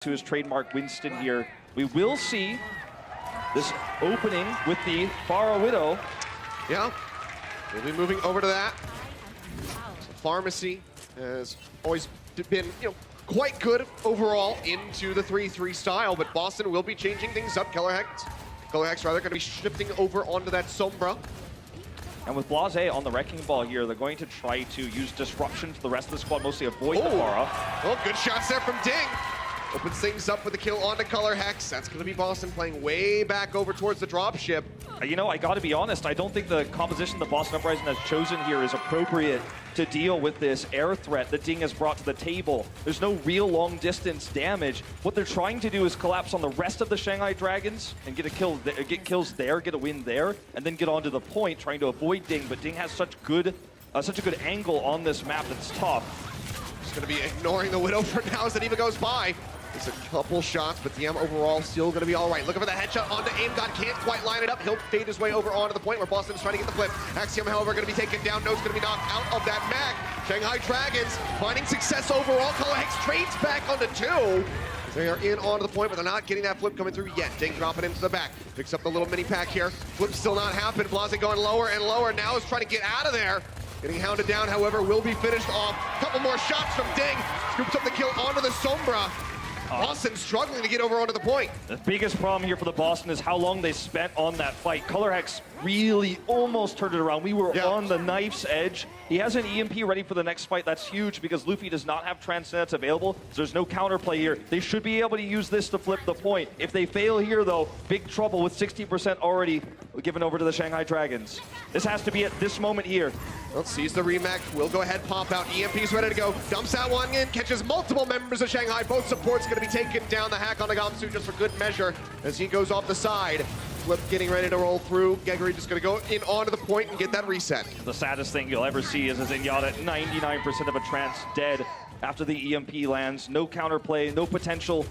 to his trademark Winston here. We will see this opening with the Pharah Widow. Yeah, we'll be moving over to that. So Pharmacy has always been, quite good overall into the 3-3 style, but Boston will be changing things up. Colorhex rather, going to be shifting over onto that Sombra. And with Blase on the Wrecking Ball here, they're going to try to use Disruption to the rest of the squad, mostly avoid the Pharah. Oh, good shots there from Ding. Opens things up with the kill onto Colorhex. That's going to be Boston playing way back over towards the dropship. I got to be honest, I don't think the composition the Boston Uprising has chosen here is appropriate to deal with this air threat that Ding has brought to the table. There's no real long distance damage. What they're trying to do is collapse on the rest of the Shanghai Dragons and get kills there, get a win there, and then get onto the point trying to avoid Ding. But Ding has such a good angle on this map that's tough. Just going to be ignoring the Widow for now as the Diva goes by. It's a couple shots, but DM overall still going to be all right. Looking for the headshot onto AimGod, can't quite line it up. He'll fade his way over onto the point where Boston is trying to get the flip. Axiom, however, going to be taken down. No's going to be knocked out of that mag. Shanghai Dragons finding success overall. Colorhex trades back onto 2. They are in onto the point, but they're not getting that flip coming through yet. Ding dropping into the back. Picks up the little mini pack here. Flip still not happening. Blase going lower and lower. Now is trying to get out of there. Getting hounded down, however, will be finished off. Couple more shots from Ding. Scoops up the kill onto the Sombra. Boston struggling to get over onto the point. The biggest problem here for the Boston is how long they spent on that fight. Colorhex really almost turned it around. We were on the knife's edge. He has an EMP ready for the next fight. That's huge because Luffy does not have Transcendence available, so there's no counterplay here. They should be able to use this to flip the point. If they fail here, though, big trouble with 60% already given over to the Shanghai Dragons. This has to be at this moment here. Well, sees the remake, will go ahead, pop out. EMP's ready to go. Dumps that one in, catches multiple members of Shanghai. Both supports going to be taken down. The hack on the Gamsu just for good measure as he goes off the side. Flip getting ready to roll through. Geggery just going to go in onto the point and get that reset. The saddest thing you'll ever see is Zenyatta at 99% of a trance dead after the EMP lands. No counterplay, no potential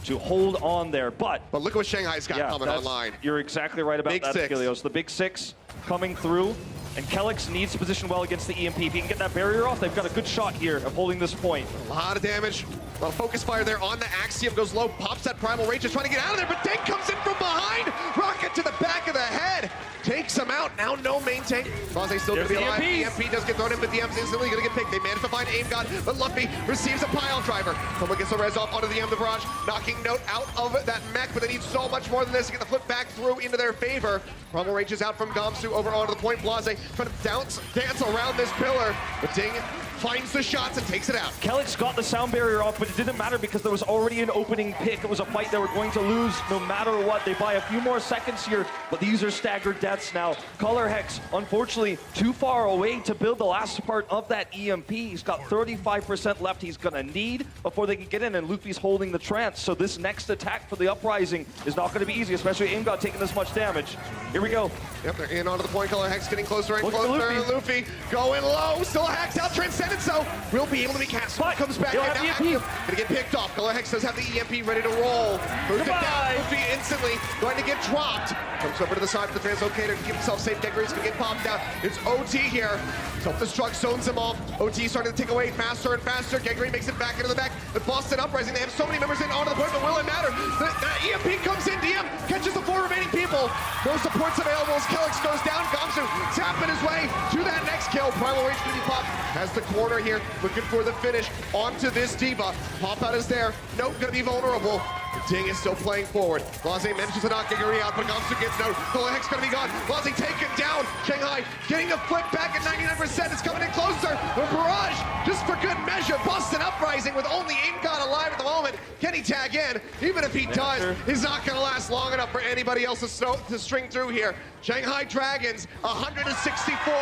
to hold on there. But look at what Shanghai's got coming online. You're exactly right about that, Skilios. The big 6 coming through. And Kellex needs to position well against the EMP. If he can get that barrier off, they've got a good shot here of holding this point. A lot of damage. A lot of focus fire there on the Axiom. Goes low, pops that Primal Rage, is trying to get out of there, but Ding comes in from behind. Rocket to the back of the head. Takes him out. Now no maintain. Blase still going to be alive. EMP does get thrown in, but DM's instantly going to get picked. They manage to find AimGod, but Luffy receives a pile driver. Someone gets the res off onto the M, the barrage, knocking Note out of that mech, but they need so much more than this to get the flip back through into their favor. Primal Rage is out from Gamsu over onto the point. Blase trying to dance around this pillar, but Ding finds the shots and takes it out. Kellex got the sound barrier off, but it didn't matter because there was already an opening pick. It was a fight they were going to lose no matter what. They buy a few more seconds here, but these are staggered deaths now. Colorhex, unfortunately, too far away to build the last part of that EMP. He's got 35% left he's gonna need before they can get in, and Luffy's holding the trance. So this next attack for the Uprising is not gonna be easy, especially AimGod taking this much damage. Here we go. Yep, they're in onto the point. Colorhex getting closer and closer. Luffy going low, still hacks out. Transcendence though will be able to be cast. Comes back in now. Gonna get picked off. Colorhex does have the EMP ready to roll. Goes it down. Luffy instantly going to get dropped. Comes over to the side of the translocator to keep himself safe. Geggery's gonna get popped out. It's OT here. Self-destruct zones him off. OT starting to take away faster and faster. Geggery makes it back into the back. The Boston Uprising, they have so many members in onto the point, but will it matter? The EMP comes in. DM catches the 4 remaining people. No supports available as Kellex goes down. Gamsu tapping his way to that next kill. Primal Rage gonna be popped. Has the corner here, looking for the finish onto this Diva. Pop out is there. Note gonna be vulnerable. Ding is still playing forward. Blase manages to knock Geggery out, but Gamsu gets Note. Colorhex gonna be gone. Blase taken down. Shanghai getting the flip back at 99%. It's coming in closer. The barrage, just for good measure. Boston Uprising with only AimGod alive at the moment. Can he tag in? Even if he does, he's not gonna last long enough for anybody else to string through here. Shanghai Dragons, 164,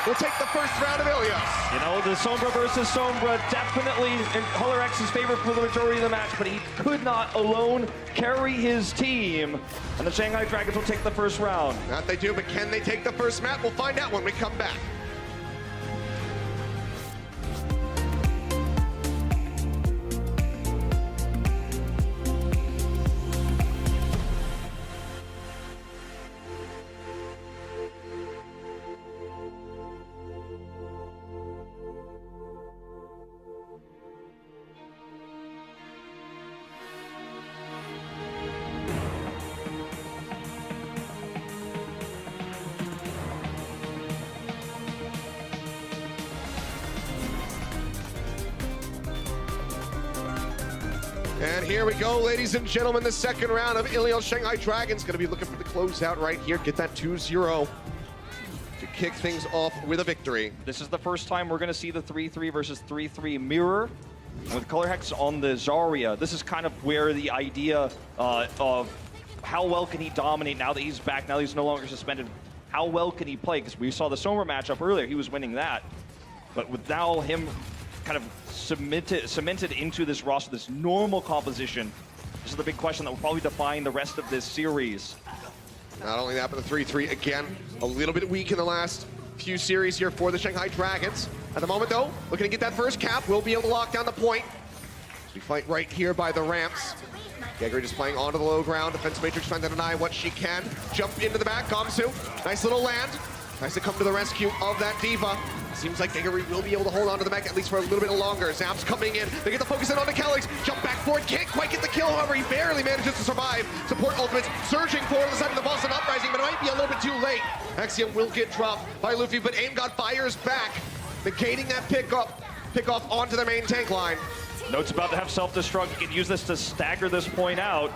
will take the first round of Ilios. The Sombra versus Sombra definitely in Colorhex's favor for the majority of the match, but he could not alone carry his team, and the Shanghai Dragons will take the first round. That they do, but can they take the first map? We'll find out when we come back. And here we go, ladies and gentlemen, the second round of Ilios Shanghai Dragons. Going to be looking for the closeout right here. Get that 2-0 to kick things off with a victory. This is the first time we're going to see the 3-3 versus 3-3 mirror. With Color Hex on the Zarya, this is kind of where the idea of how well can he dominate now that he's back, now that he's no longer suspended. How well can he play? Because we saw the Somer matchup earlier, he was winning that. But with now him kind of cemented into this roster, this normal composition, this is the big question that will probably define the rest of this series. Not only that, but the 3-3 again, a little bit weak in the last few series here for the Shanghai Dragons. At the moment though, looking to get that first cap, we'll be able to lock down the point. As we fight right here by the ramps. Geggery just playing onto the low ground. Defense Matrix trying to deny what she can. Jump into the back, Gamsu, nice little land. Nice to come to the rescue of that Diva. Seems like Geggery will be able to hold on to the mech at least for a little bit longer. Zap's coming in. They get the focus in on the Kellex. Jump back forward. Can't quite get the kill. However, he barely manages to survive. Support ultimates surging forward on the side of the Boston Uprising, but it might be a little bit too late. Axiom will get dropped by Luffy, but Aim God fires back, negating that pick off onto the main tank line. Note's about to have self-destruct. You can use this to stagger this point out.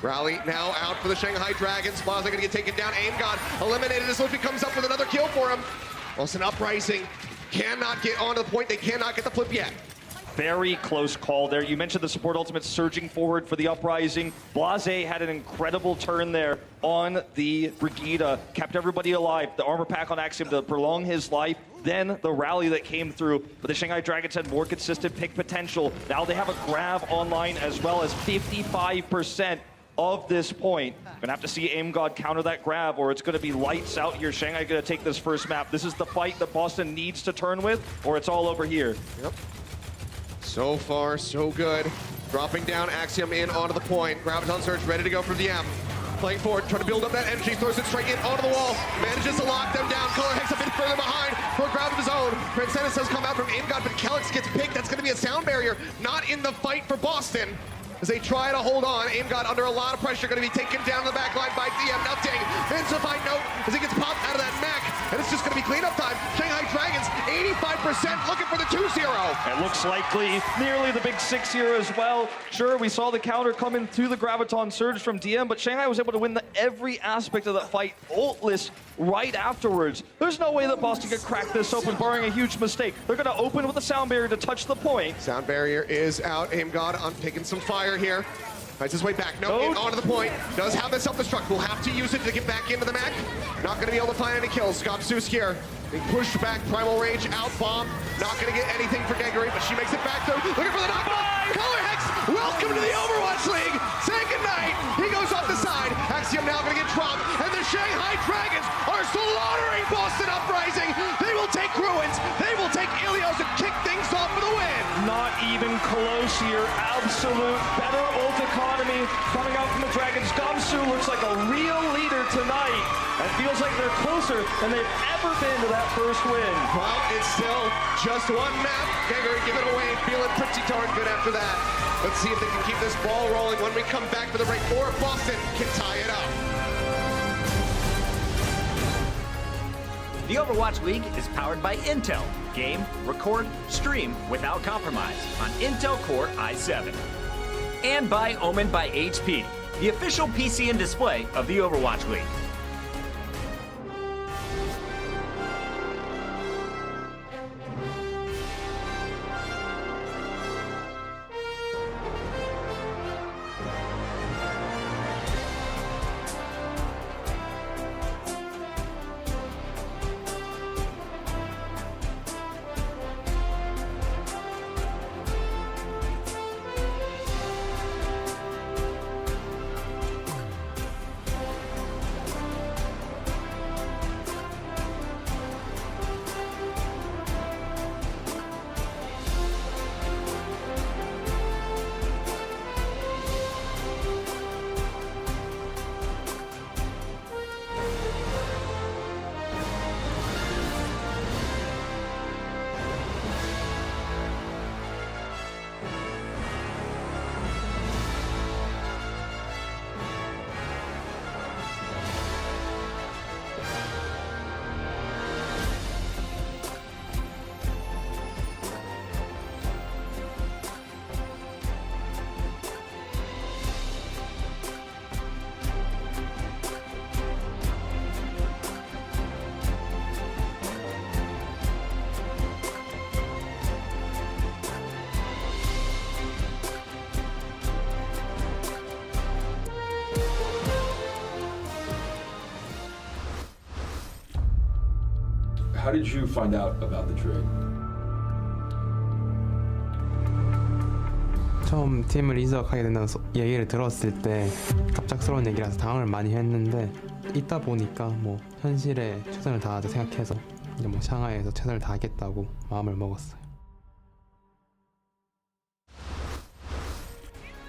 Rally now out for the Shanghai Dragons. Plaza gonna get taken down. Aim God eliminated as Luffy comes up with another kill for him. Boston Uprising cannot get onto the point. They cannot get the flip yet. Very close call there. You mentioned the support ultimate surging forward for the Uprising. Blase had an incredible turn there on the Brigida, kept everybody alive. The armor pack on Axiom to prolong his life. Then the rally that came through, but the Shanghai Dragons had more consistent pick potential. Now they have a grab online as well as 55% of this point. Gonna have to see Aim God counter that grab or it's gonna be lights out here. Shanghai gonna take this first map. This is the fight that Boston needs to turn with or it's all over here. Yep. So far, so good. Dropping down Axiom in onto the point. Graviton Surge ready to go for DM. Playing forward, trying to build up that energy, throws it straight in onto the wall. Manages to lock them down. Color Hex a bit further behind for a grab of his own. Transcendence has come out from Aim God, but Kellex gets picked. That's gonna be a sound barrier. Not in the fight for Boston. As they try to hold on, Aim God under a lot of pressure, going to be taken down to the back line by DM. Now Ding, intensified note as he gets popped out of that mech, and it's just going to be cleanup time. Shanghai Dragons, 85% looking for the 2-0. It looks likely nearly the big 6 here as well. Sure, we saw the counter come in through the Graviton Surge from DM, but Shanghai was able to win every aspect of that fight, ultless right afterwards. There's no way that Boston could crack this open, barring a huge mistake. They're going to open with a sound barrier to touch the point. Sound barrier is out. Aim God on taking some fire here. Fights his way back. No, in onto the point. Does have the self-destruct. Will have to use it to get back into the mech. Not going to be able to find any kills. Gamsu here. Being pushed back. Primal Rage out. Bomb. Not going to get anything for Geggery, but she makes it back though. Looking for the knockback. Color Hex, welcome to the Overwatch League. Say goodnight. He goes off the side. Axiom now going to get dropped. And the Shanghai Dragons are slaughtering Boston Uprising. They will take Ruins. They will take Ilios and kick things off for the win. Not even close here. Absolute better ult economy coming out from the Dragons. Gamsu looks like a real leader tonight. It feels like they're closer than they've ever been to that first win. Well, it's still just one map. Geggery give it away, feeling pretty darn good after that. Let's see if they can keep this ball rolling when we come back for the break, or if Boston can tie it up. The Overwatch League is powered by Intel. Game, record, stream without compromise on Intel Core i7. And by Omen by HP, the official PC and display of the Overwatch League. How did you find out about the trade? 처음 팀을 이적하게 된다는 얘기를 들었을 때 갑작스러운 얘기라서 당황을 많이 했는데 있다 보니까 뭐 현실에 최선을 다하자 생각해서 이제 뭐 샹하이에서 최선을 다하겠다고 마음을 먹었어요.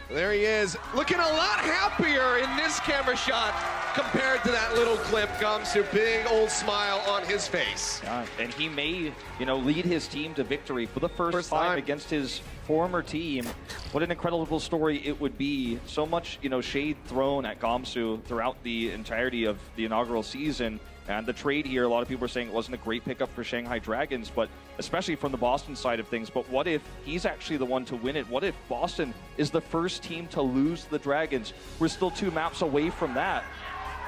There he is, looking a lot happier in this camera shot compared to that little clip. Gamsu, big old smile on his face. Yeah, and he may, lead his team to victory for the first time against his former team. What an incredible story it would be. So much, shade thrown at Gamsu throughout the entirety of the inaugural season. And the trade here, a lot of people are saying it wasn't a great pickup for Shanghai Dragons, but especially from the Boston side of things. But what if he's actually the one to win it? What if Boston is the first team to lose the Dragons? We're still 2 maps away from that.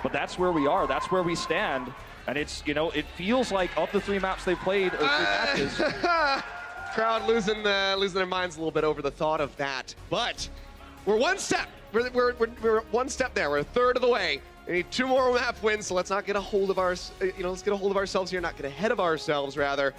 But that's where we are. That's where we stand. And it's, it feels like of the 3 maps they played, or 3 matches. Crowd losing their minds a little bit over the thought of that. But we're one step. We're one step there. We're a third of the way. We need 2 more map wins, so let's not get a hold of let's get a hold of ourselves here, not get ahead of ourselves, rather.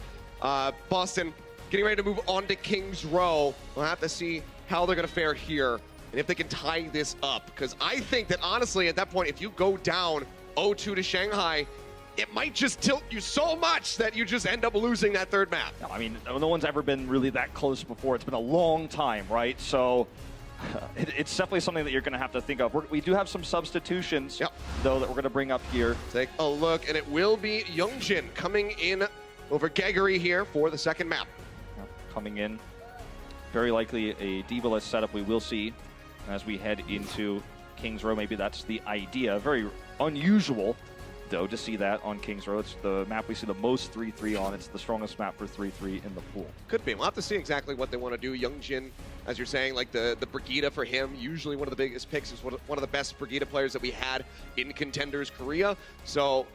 Boston getting ready to move on to Kings Row. We'll have to see how they're going to fare here and if they can tie this up. Because I think that, honestly, at that point, if you go down 0-2 to Shanghai, it might just tilt you so much that you just end up losing that 3rd map. I mean, no one's ever been really that close before. It's been a long time, right? So it's definitely something that you're going to have to think of. We do have some substitutions, though, that we're going to bring up here. Take a look, and it will be Youngjin coming in over Geggery here for the 2nd map. Coming in, very likely a D.Va-less setup we will see as we head into Kings Row. Maybe that's the idea. Very unusual, though, to see that on Kings Row. It's the map we see the most 3-3 on. It's the strongest map for 3-3 in the pool. Could be. We'll have to see exactly what they want to do. Youngjin, as you're saying, like the Brigitte for him, usually one of the biggest picks, is one of the best Brigitte players that we had in Contenders Korea. So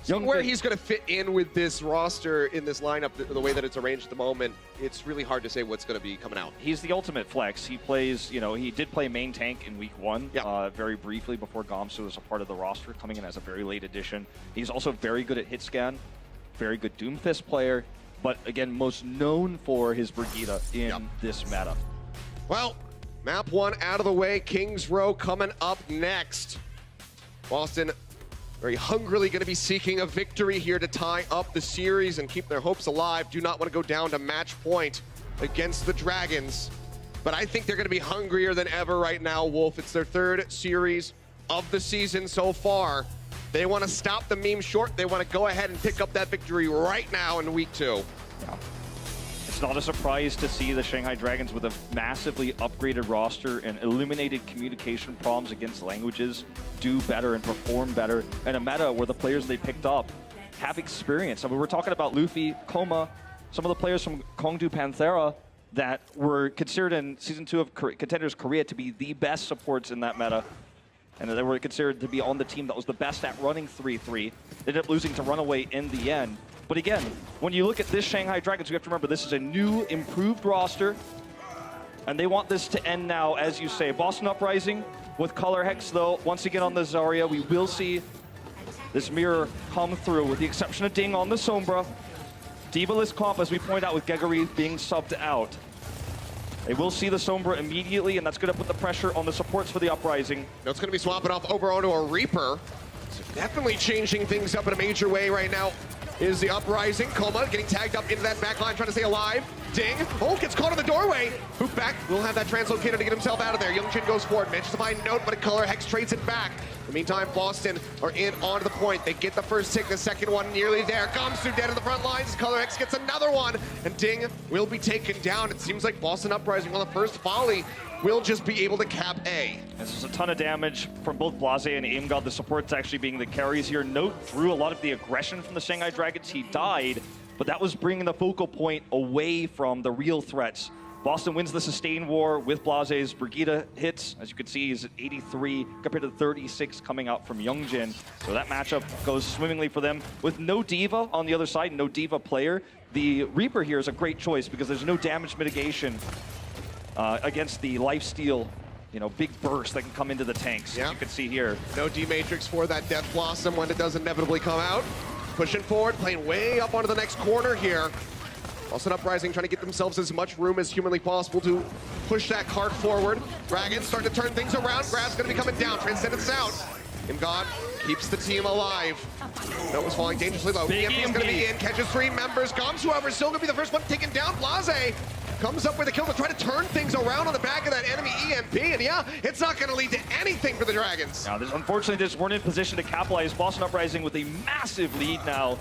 where he's going to fit in with this roster, in this lineup, the way that it's arranged at the moment, it's really hard to say what's going to be coming out. He's the ultimate flex. He plays, he did play main tank in week 1 very briefly before Gamsu was a part of the roster, coming in as a very late addition. He's also very good at hit scan, very good Doomfist player, but again, most known for his Brigitte in this meta. Well, map 1 out of the way. Kings Row coming up next. Boston very hungrily going to be seeking a victory here to tie up the series and keep their hopes alive. Do not want to go down to match point against the Dragons. But I think they're going to be hungrier than ever right now, Wolf. It's their 3rd series of the season so far. They want to stop the meme short. They want to go ahead and pick up that victory right now in week 2. Yeah. It's not a surprise to see the Shanghai Dragons with a massively upgraded roster and eliminated communication problems against languages do better and perform better, and a meta where the players they picked up have experience. I mean, we're talking about Luffy, Koma, some of the players from Kongdu Panthera that were considered in Season 2 of Contenders Korea to be the best supports in that meta, and they were considered to be on the team that was the best at running 3-3. They ended up losing to Runaway in the end. But again, when you look at this Shanghai Dragons, you have to remember this is a new, improved roster, and they want this to end now, as you say. Boston Uprising with Color Hex, though, once again on the Zarya, we will see this mirror come through, with the exception of Ding on the Sombra. D.Va-less comp, as we point out, with Geggery being subbed out. They will see the Sombra immediately, and that's going to put the pressure on the supports for the Uprising. Now it's going to be swapping off over onto a Reaper. So definitely changing things up in a major way right now is the Uprising. Koma getting tagged up into that backline, trying to stay alive. Ding. Oh, gets caught in the doorway. Hoop back. Will have that translocator to get himself out of there. Youngjin goes forward. Manages to find Note, but a Color Hex trades it back. In the meantime, Boston are in onto the point. They get the first tick, the second one nearly there. Gamsu dead in the front lines. Color Hex gets another one, and Ding will be taken down. It seems like Boston Uprising on the first volley will just be able to cap A. This is a ton of damage from both Blase and AimGod. The supports actually being the carries here. Note drew a lot of the aggression from the Shanghai Dragons. He died, but that was bringing the focal point away from the real threats. Boston wins the sustain war with Blase's Brigitte hits. As you can see, he's at 83 compared to 36 coming out from Youngjin. So that matchup goes swimmingly for them. With no D.Va on the other side, no D.Va player, the Reaper here is a great choice because there's no damage mitigation against the lifesteal, big burst that can come into the tanks, as you can see here. No D-Matrix for that Death Blossom when it does inevitably come out. pushing forward, playing way up onto the next corner here. Boston Uprising trying to get themselves as much room as humanly possible to push that cart forward. Dragons starting to turn things around. Grab's gonna be coming down. Transcendence out. God keeps the team alive. Note was falling dangerously low. EMP's gonna be in, catches 3 members. Goms, however, still gonna be the first one taken down. Blase comes up with a kill to try to turn things around on the back of that enemy EMP, and yeah, it's not gonna lead to anything for the Dragons. Now, unfortunately, they just weren't in position to capitalize. Boston Uprising with a massive lead now.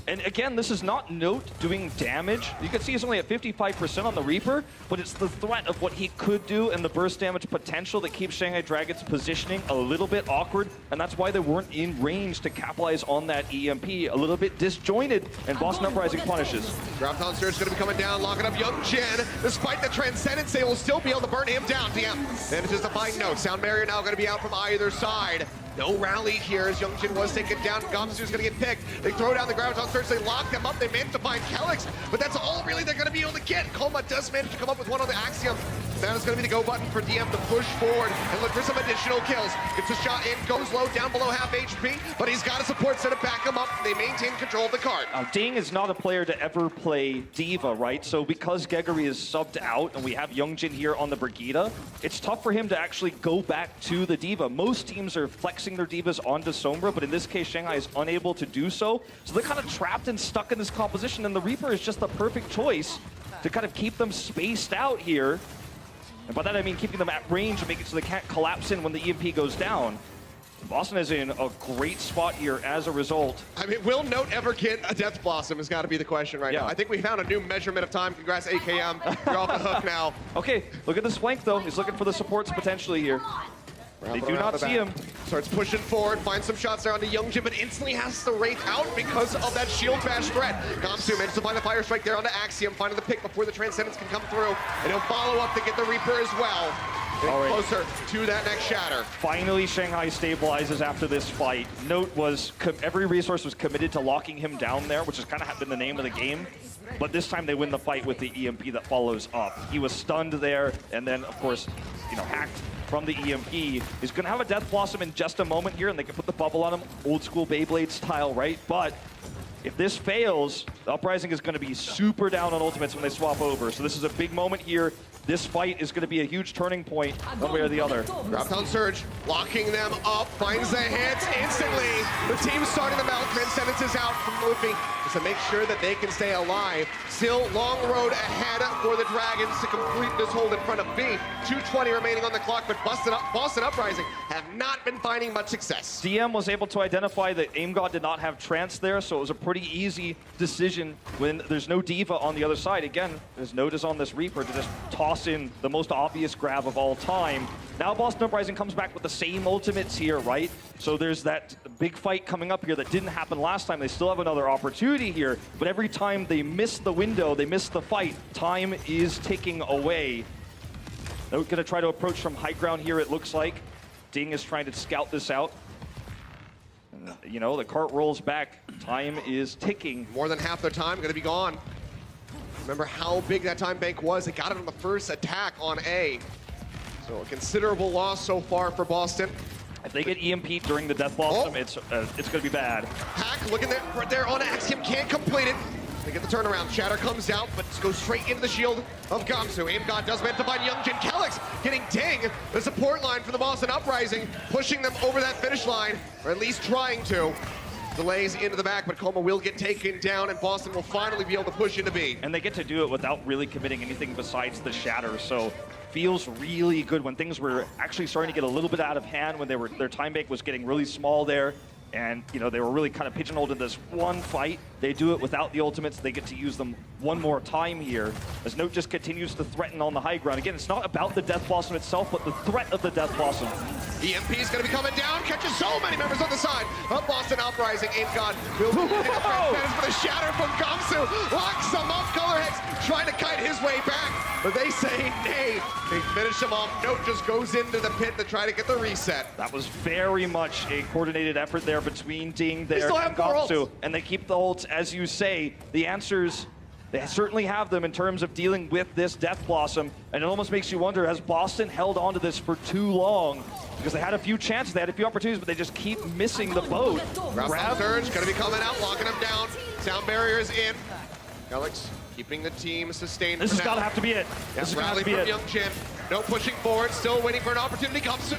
And again, this is not Note doing damage. You can see he's only at 55% on the Reaper, but it's the threat of what he could do and the burst damage potential that keeps Shanghai Dragons positioning a little bit awkward, and that's why they weren't in range to capitalize on that EMP. A little bit disjointed, and Boston Uprising punishes. Graviton Surge is going to be coming down, locking up Young Jin. Despite the Transcendence, they will still be able to burn him down. DM manages to find Note. Sound Barrier now going to be out from either side. No rally here as Young Jin was taken down. Gamsu's gonna get picked. They throw down the Graviton Surge, they lock them up, they manage to find Kelix, but that's all really they're gonna be able to get. Koma does manage to come up with one on the Axiom. That is gonna be the go button for DM to push forward and look for some additional kills. Gets a shot in, goes low, down below half HP, but he's got a support set to back him up. They maintain control of the cart. Ding is not a player to ever play D.Va, right? So because Gregory is subbed out and we have Youngjin here on the Brigida, it's tough for him to actually go back to the D.Va. Most teams are flexing their D.Vas onto Sombra, but in this case, Shanghai is unable to do so. So they're kind of trapped and stuck in this composition, and the Reaper is just the perfect choice to kind of keep them spaced out here. And by that I mean keeping them at range and making it so they can't collapse in when the EMP goes down. Boston is in a great spot here as a result. I mean, will Note ever get a Death Blossom has got to be the question right now. I think we found a new measurement of time. Congrats, AKM. You're off the hook now. Okay, look at this flank, though. He's looking for the supports potentially here. They do not see him. Starts pushing forward, finds some shots there onto Youngjin, but instantly has to Wraith out because of that shield bash threat. Gamsu manages to find the Fire Strike there onto Axiom, finding the pick before the Transcendence can come through, and he'll follow up to get the Reaper as well. Closer to that next shatter. Finally, Shanghai stabilizes after this fight. Note was, every resource was committed to locking him down there, which has kind of been the name of the game. But this time they win the fight with the EMP that follows up. He was stunned there, and then, of course, hacked from the EMP. He's going to have a Death Blossom in just a moment here, and they can put the bubble on him, old school Beyblade style, right? But if this fails, the Uprising is going to be super down on ultimates when they swap over. So this is a big moment here. This fight is going to be a huge turning point, one way or the other. Graviton Surge, locking them up, finds the hits instantly. The team starting them out. Transcendence is out from Luffy just to make sure that they can stay alive. Still long road ahead for the Dragons to complete this hold in front of B. 2:20 remaining on the clock, but Boston Uprising have not been finding much success. DM was able to identify that Aim God did not have Trance there, so it was a pretty easy decision when there's no D.Va on the other side. Again, his Note is on this Reaper to just toss in the most obvious grab of all time. Now Boston Uprising comes back with the same ultimates here, right? So there's that big fight coming up here that didn't happen last time. They still have another opportunity here, but every time they miss the window, they miss the fight, time is ticking away. They're gonna try to approach from high ground here, it looks like. Ding is trying to scout this out. The cart rolls back, time is ticking. More than half their time gonna be gone. Remember how big that time bank was. They got it on the first attack on A. So a considerable loss so far for Boston. If they get EMP'd during the Death Blossom, it's going to be bad. Hack looking there, right there on Axiom, can't complete it. They get the turnaround. Shatter comes out, but goes straight into the shield of Gamsu. Aim God does meant to find Youngjin. Kelix getting Ding, the support line for the Boston Uprising, pushing them over that finish line, or at least trying to. Delays into the back, but Koma will get taken down, and Boston will finally be able to push into B. And they get to do it without really committing anything besides the shatter, so feels really good when things were actually starting to get a little bit out of hand, when their time bank was getting really small there. And, they were really kind of pigeonholed in this one fight. They do it without the ultimates. They get to use them one more time here, as Note just continues to threaten on the high ground. Again, it's not about the Death Blossom itself, but the threat of the Death Blossom. EMP is going to be coming down, catches so many members on the side of Boston Uprising. Aim God will be the Transcendence for the shatter from Gamsu. Locks him up. Color Hex trying to kite his way back, but they say nay. They finish him off. Note just goes into the pit to try to get the reset. That was very much a coordinated effort there between Ding there and Gamsu. And they keep the ults, as you say. The answers They certainly have them in terms of dealing with this Death Blossom, and it almost makes you wonder, has Boston held on to this for too long? Because they had a few chances, they had a few opportunities, but they just keep missing the boat. Grab Surge, gonna be coming out, locking him down. Sound barrier is in. Alex keeping the team sustained. This has got to have to be it. Yeah, This has got rally to be from it. Young Jin. No pushing forward, still waiting for an opportunity. Comes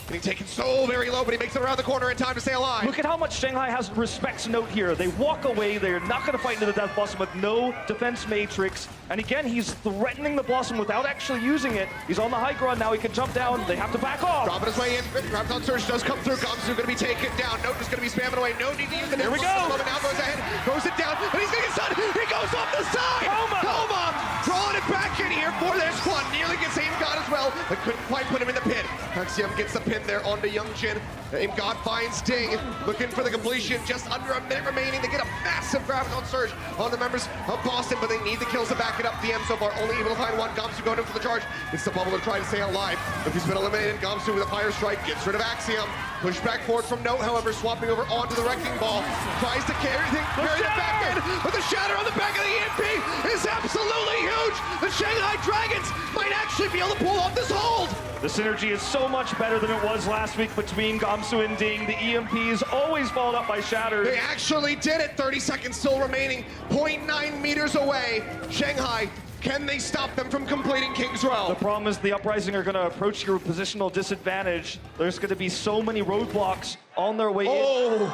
getting taken so very low, but he makes it around the corner in time to stay alive. Look at how much Shanghai has respects note here. They walk away, they're not going to fight into the Death Blossom with no defense matrix. And again, he's threatening the Blossom without actually using it. He's on the high ground now, he can jump down, they have to back off. Dropping his way in, grabs on Surge, does come through. Gamsu gonna be taken down. Note is gonna be spamming away. No need to use the Here we Death go. Blossom. Now goes ahead, throws it down, but he's gonna get stunned. He goes off the side. Coma drawing it back in here for their squad. Nearly gets Aim God as well, but couldn't quite put him in the pin. Axiom gets the pin there onto Young Jin. Aim God finds Ding, looking for the completion. Just under a minute remaining. They get a massive grab on Surge on the members of Boston, but they need the kills to back it up. DM so far only able to find one. Gamsu going in for the charge. It's the bubble to try to stay alive. If he's been eliminated, Gamsu with a fire strike gets rid of Axiom. Push back forward from Note, however, swapping over onto the Wrecking Ball. Tries to carry it back in, but the shatter on the back of the EMP is absolutely huge. The Shanghai Dragons might actually be able to pull off this hold. The synergy is so much better than it was last week between Gamsu and Ding. The EMPs always followed up by shatters. They actually did it. 30 seconds still remaining. 0.9 meters away. Shanghai, can they stop them from completing King's Row? The problem is the Uprising are going to approach your positional disadvantage. There's going to be so many roadblocks on their way in.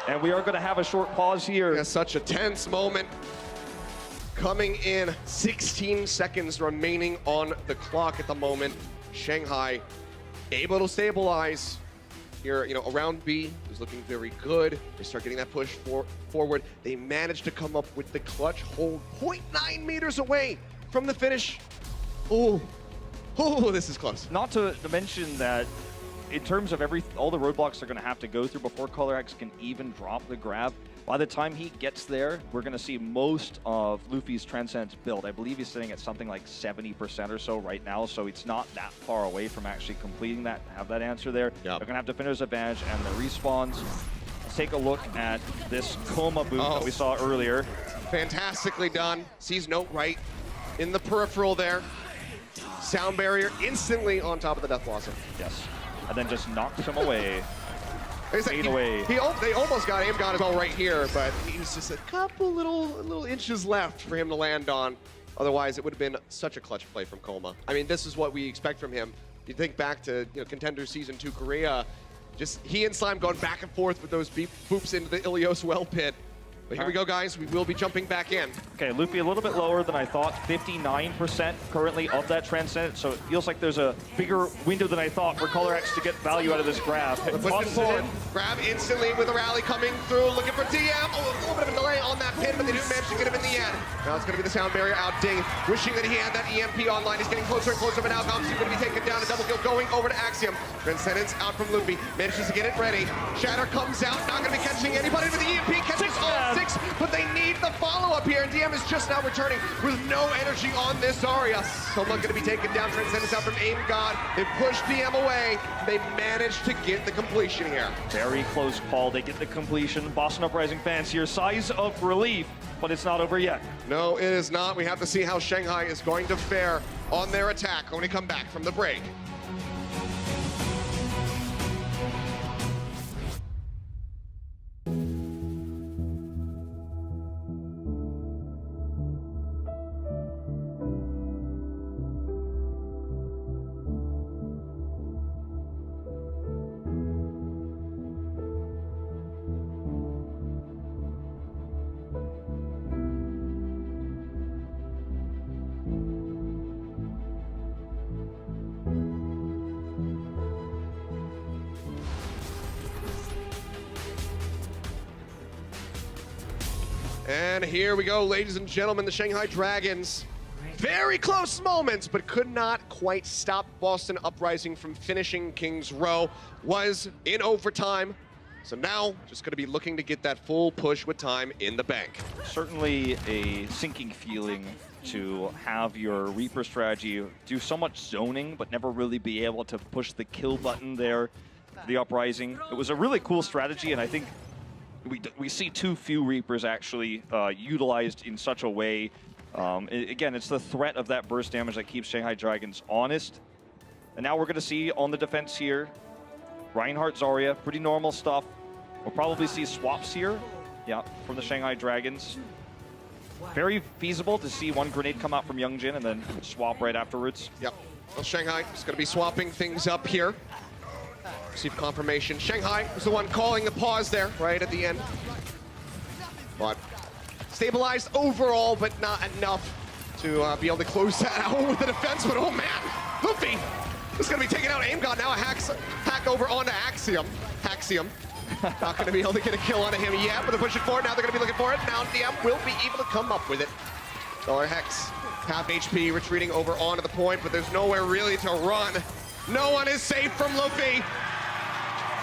And we are going to have a short pause here. Yeah, such a tense moment. Coming in, 16 seconds remaining on the clock at the moment. Shanghai able to stabilize here, around B is looking very good. They start getting that push forward. They managed to come up with the clutch hold 0.9 meters away from the finish. Oh, this is close. Not to mention that in terms of all the roadblocks they're going to have to go through before ColorX can even drop the grab. By the time he gets there, we're going to see most of Luffy's Transcendence build. I believe he's sitting at something like 70% or so right now, so it's not that far away from actually completing that, have that answer there. Yep. They're going to have Defender's Advantage and the respawns. Let's take a look at this Coma boot that we saw earlier. Fantastically done. Sees Note right in the peripheral there. Sound barrier instantly on top of the Death Blossom. Yes, and then just knocks him away. They almost got Aim God as well right here, but he's just a couple little inches left for him to land on. Otherwise, it would have been such a clutch play from Coma. I mean, this is what we expect from him. You think back to Contender Season 2 Korea, just he and Slime going back and forth with those boops into the Ilios well pit. But here we go, guys. We will be jumping back in. Okay, Luffy a little bit lower than I thought. 59% currently of that Transcendent, so it feels like there's a bigger window than I thought for ColorX to get value out of this grab. Forward. Grab instantly with a rally coming through, looking for DM. Oh, a little bit of a delay on that pin, but they do manage to get him in the end. Now it's going to be the sound barrier out. Ding, wishing that he had that EMP online. He's getting closer and closer, but now Gamsu going to be taken down. A double kill going over to Axiom. Transcendence out from Luffy. Manages to get it ready. Shatter comes out, not going to be catching anybody, but the EMP catches all 6. But they need the follow-up here, and DM is just now returning with no energy on this Zarya. Soma going to be taken down. Transcendence out from Aim God. They push DM away. They managed to get the completion here. Very close call. They get the completion. Boston Uprising fans here, sighs of relief, but it's not over yet. No, it is not. We have to see how Shanghai is going to fare on their attack when we come back from the break. And here we go, ladies and gentlemen, the Shanghai Dragons. Very close moments, but could not quite stop Boston Uprising from finishing King's Row. Was in overtime. So now, just going to be looking to get that full push with time in the bank. Certainly a sinking feeling to have your Reaper strategy do so much zoning, but never really be able to push the kill button there, the Uprising. It was a really cool strategy, and I think we see too few Reapers actually utilized in such a way. Again, it's the threat of that burst damage that keeps Shanghai Dragons honest. And now we're going to see on the defense here, Reinhardt, Zarya, pretty normal stuff. We'll probably see swaps here, yeah, from the Shanghai Dragons. Very feasible to see one grenade come out from Youngjin and then swap right afterwards. Yep. Well, Shanghai is going to be swapping things up here. Receive confirmation. Shanghai was the one calling the pause there, right at the end. But stabilized overall, but not enough to be able to close that out with the defense. But oh man, Luffy is going to be taking out Aim God now. A hack over onto Axiom. Not going to be able to get a kill onto him yet, but they're pushing forward. Now they're going to be looking for it. Now DM will be able to come up with it. Dollar Hex, half HP, retreating over onto the point, but there's nowhere really to run. No one is safe from Luffy.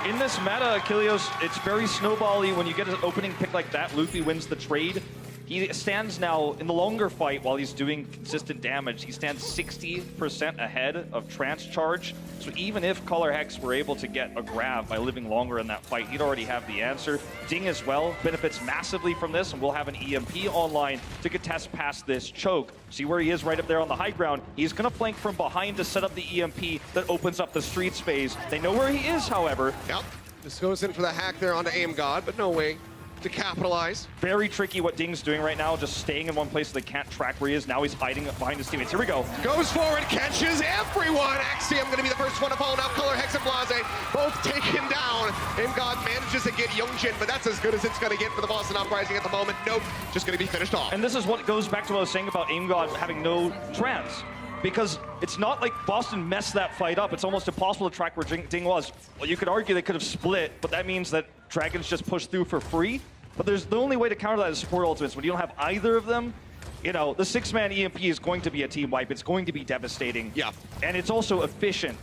In this meta, Achilleos, it's very snowbally. When you get an opening pick like that, Luffy wins the trade. He stands now, in the longer fight, while he's doing consistent damage, he stands 60% ahead of Trance Charge. So even if Color Hex were able to get a grab by living longer in that fight, he'd already have the answer. Ding as well benefits massively from this, and we'll have an EMP online to contest past this choke. See where he is right up there on the high ground. He's going to flank from behind to set up the EMP that opens up the street space. They know where he is, however. Yep, just goes in for the hack there onto Aim God, but no way to capitalize. Very tricky what Ding's doing right now, just staying in one place so they can't track where he is. Now he's hiding behind his teammates. Here we go. Goes forward, catches everyone. Axiom going to be the first one to fall. Now Color Hex and Blase both taken down. Aim God manages to get Youngjin, but that's as good as it's going to get for the Boston Uprising at the moment. Nope, just going to be finished off. And this is what goes back to what I was saying about Aim God having no trance. Because it's not like Boston messed that fight up. It's almost impossible to track where Ding was. Well, you could argue they could have split, but that means that Dragons just pushed through for free. But there's the only way to counter that is support ultimates. When you don't have either of them, you know, the 6-man EMP is going to be a team wipe. It's going to be devastating. Yeah. And it's also efficient.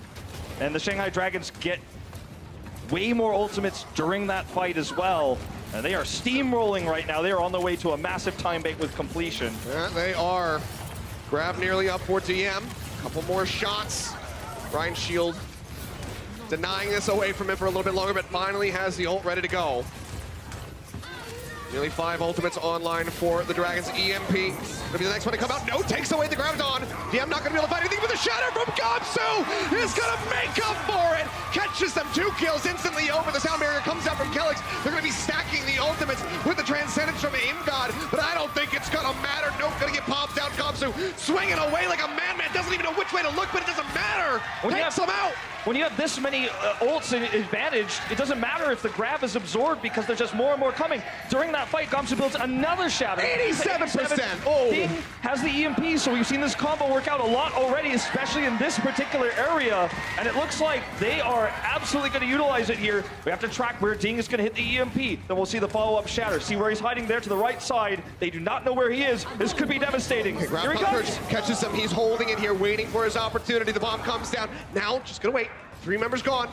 And the Shanghai Dragons get way more ultimates during that fight as well. And they are steamrolling right now. They are on the way to a massive time bank with completion. Yeah, they are. Grab nearly up for DM. Couple more shots. Ryan Shield denying this away from him for a little bit longer, but finally has the ult ready to go. Nearly 5 ultimates online for the Dragons. EMP gonna be the next one to come out. No, takes away the Graviton. DM not gonna be able to fight anything, but the shatter from Gamsu is gonna make up for it. Catches them, 2 kills instantly over. The sound barrier comes out from Kelix. They're gonna be stacking the ultimates with the Transcendence from Aim God, but I don't think it's gonna matter. Nope, gonna get popped out. Gamsu swinging away like a madman. Doesn't even know which way to look, but it doesn't matter. Takes them out. When you have this many ults advantage, it doesn't matter if the grab is absorbed because there's just more and more coming. During that fight, Gamsu builds another shatter. 87%. Oh. Ding has the EMP, so we've seen this combo work out a lot already, especially in this particular area. And it looks like they are absolutely going to utilize it here. We have to track where Ding is going to hit the EMP. Then we'll see the follow-up shatter. See where he's hiding there to the right side. They do not know where he is. This could be devastating. Okay, here he comes. Catches him. He's holding it here, waiting for his opportunity. The bomb comes down. Now, just going to wait. 3 members gone.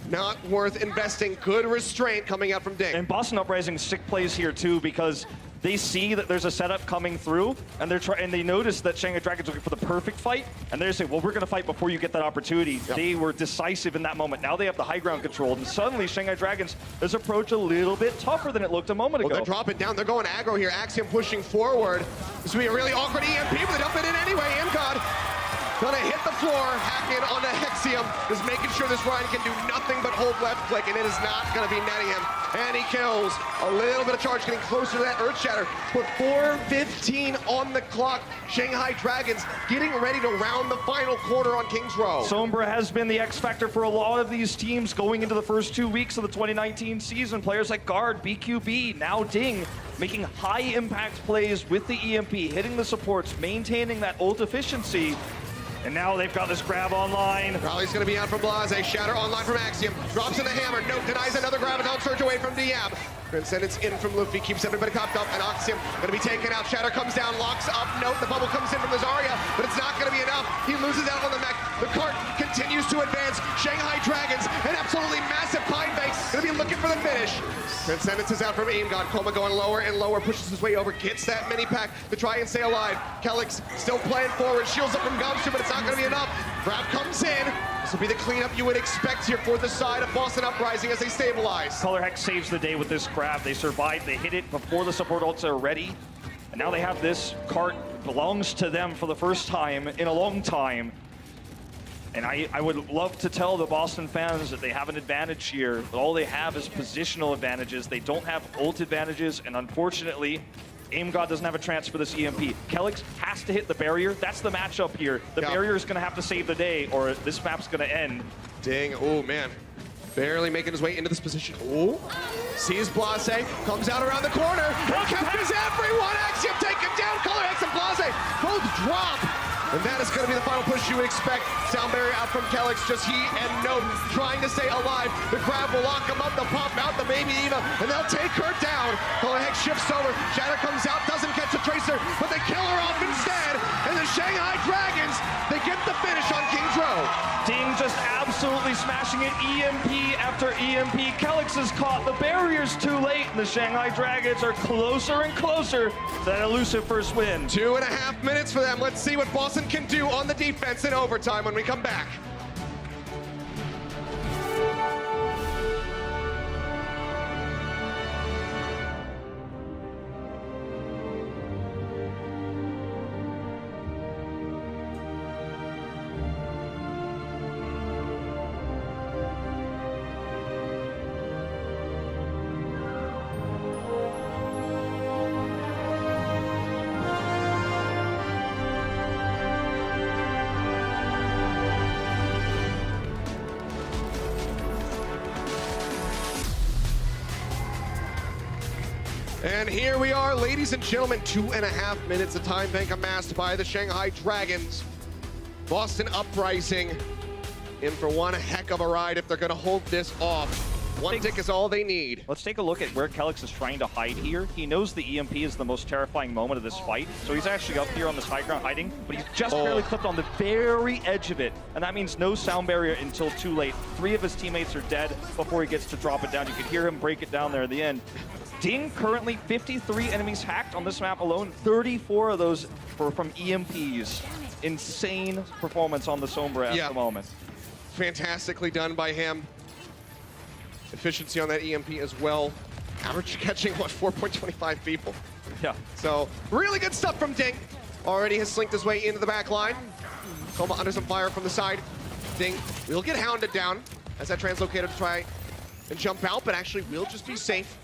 Not worth investing. Good restraint coming out from Ding. And Boston Uprising sick plays here too because they see that there's a setup coming through, and they notice that Shanghai Dragons are looking for the perfect fight, and they're saying, well, we're going to fight before you get that opportunity. Yep. They were decisive in that moment. Now they have the high ground controlled, and suddenly Shanghai Dragons is approach a little bit tougher than it looked a moment ago. They're dropping down. They're going aggro here. Axiom pushing forward. This will be a really awkward EMP, but they dump it in anyway. Imcod gonna hit the floor, hack in on the Hexium, just making sure this Ryan can do nothing but hold left click, and it is not gonna be netting him. And he kills. A little bit of charge, getting closer to that Earth Shatter. Put 4:15 on the clock. Shanghai Dragons getting ready to round the final quarter on Kings Row. Sombra has been the X factor for a lot of these teams going into the first 2 weeks of the 2019 season. Players like Guard, BQB, now Ding, making high impact plays with the EMP, hitting the supports, maintaining that ult efficiency. And now they've got this grab online. Raleig's going to be out from Blase. Shatter online from Axiom. Drops in the hammer. Nope, denies another Graviton surge away from DM. Transcendence in from Luffy. Keeps everybody copped up. And Axiom going to be taken out. Shatter comes down, locks up. Nope, the bubble comes in from the Zarya, but it's not going to be enough. He loses out on the mech. The cart continues to advance. Shanghai Dragons, an absolutely massive pine bank. Going to be looking for the finish. Transcendence is out from Aim God. Koma going lower and lower, pushes his way over, gets that mini pack to try and stay alive. Kelix still playing forward, shields up from Gamsu, but it's not going to be enough. Grab comes in, This will be the cleanup you would expect here for the side of Boston Uprising as they stabilize. Color Hex saves the day with this grab. They survived, they hit it before the support ults are ready. And now they have this cart, belongs to them for the first time in a long time. And I would love to tell the Boston fans that they have an advantage here, but all they have is positional advantages. They don't have ult advantages, and unfortunately, Aim God doesn't have a chance for this EMP. Kelix has to hit the barrier. That's the matchup here. The barrier is going to have to save the day, or this map's going to end. Ding, oh man. Barely making his way into this position. Oh, sees Blase, comes out around the corner. Captures everyone. Axiom taken down. Color Hex and Blase both drop. And that is going to be the final push you would expect. Sound barrier out from Kelix, just he and Note trying to stay alive. The grab will lock him up, they'll pop out the baby Eva, and they'll take her down. Color Hex shifts over, Shatter comes out, doesn't catch the Tracer, but they kill her off instead. And the Shanghai Dragons, they get the finish on King's Row. Ding just absolutely smashing it. EMP after EMP. Kelix is caught. The barrier's too late, and the Shanghai Dragons are closer and closer to that elusive first win. 2.5 minutes for them. Let's see what Boston can do on the defense in overtime when we come back. And here we are, ladies and gentlemen, 2.5 minutes of time bank amassed by the Shanghai Dragons. Boston Uprising in for one heck of a ride if they're gonna hold this off. One tick is all they need. Let's take a look at where Kelix is trying to hide here. He knows the EMP is the most terrifying moment of this fight, so he's actually up here on this high ground hiding, but he's just barely clipped on the very edge of it, and that means no sound barrier until too late. 3 of his teammates are dead before he gets to drop it down. You could hear him break it down there at the end. Ding, currently 53 enemies hacked on this map alone. 34 of those were from EMPs. Insane performance on the Sombra at the moment. Fantastically done by him. Efficiency on that EMP as well. Average catching, what, 4.25 people. Yeah. So, really good stuff from Ding. Already has slinked his way into the back line. Coma under some fire from the side. Ding will get hounded down as that translocator to try and jump out, but actually will just be safe.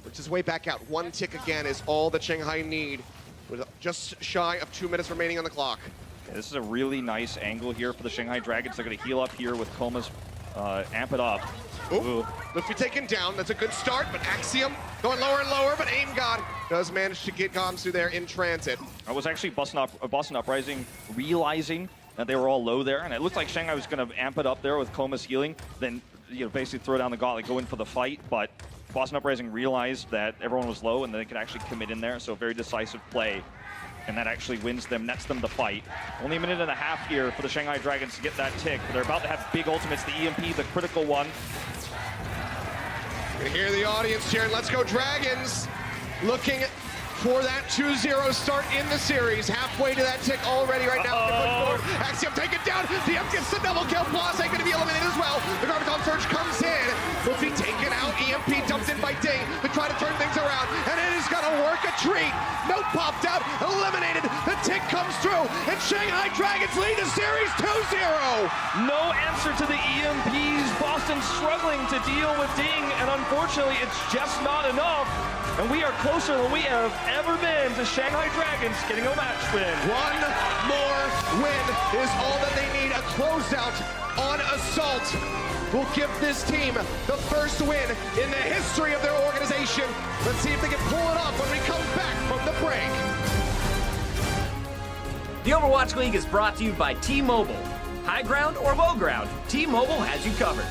Works his way back out. One tick again is all that Shanghai need, with just shy of 2 minutes remaining on the clock. Yeah, this is a really nice angle here for the Shanghai Dragons. They're going to heal up here with Coma's amp it up. Ooh. Luffy taken down. That's a good start, but Axiom going lower and lower, but Aim God does manage to get Gamsu there in transit. I was actually Boston Uprising realizing that they were all low there, and it looked like Shanghai was going to amp it up there with Coma's healing, then basically throw down the gauntlet, go in for the fight, but Boston Uprising realized that everyone was low and they could actually commit in there, so very decisive play. And that actually wins them, nets them the fight. Only a minute and a half here for the Shanghai Dragons to get that tick, but they're about to have big ultimates. The EMP, the critical one. You can hear the audience cheering, let's go Dragons! Looking for that 2-0 start in the series. Halfway to that tick already right now. Axiom taken down. DM gets the double kill. Blase going to be eliminated as well. The Garbage Surge comes in. Luffy taken out. EMP dumped in by Ding to try to turn things around. And it is going to work a treat. Note popped out. Eliminated. The tick comes through. And Shanghai Dragons lead the series 2-0. No answer to the EMPs. Boston struggling to deal with Ding. And unfortunately, it's just not enough. And we are closer than we have ever been to Shanghai Dragons getting a match win. One more win is all that they need. A closeout on Assault will give this team the first win in the history of their organization. Let's see if they can pull it off when we come back from the break. The Overwatch League is brought to you by T-Mobile. High ground or low ground, T-Mobile has you covered.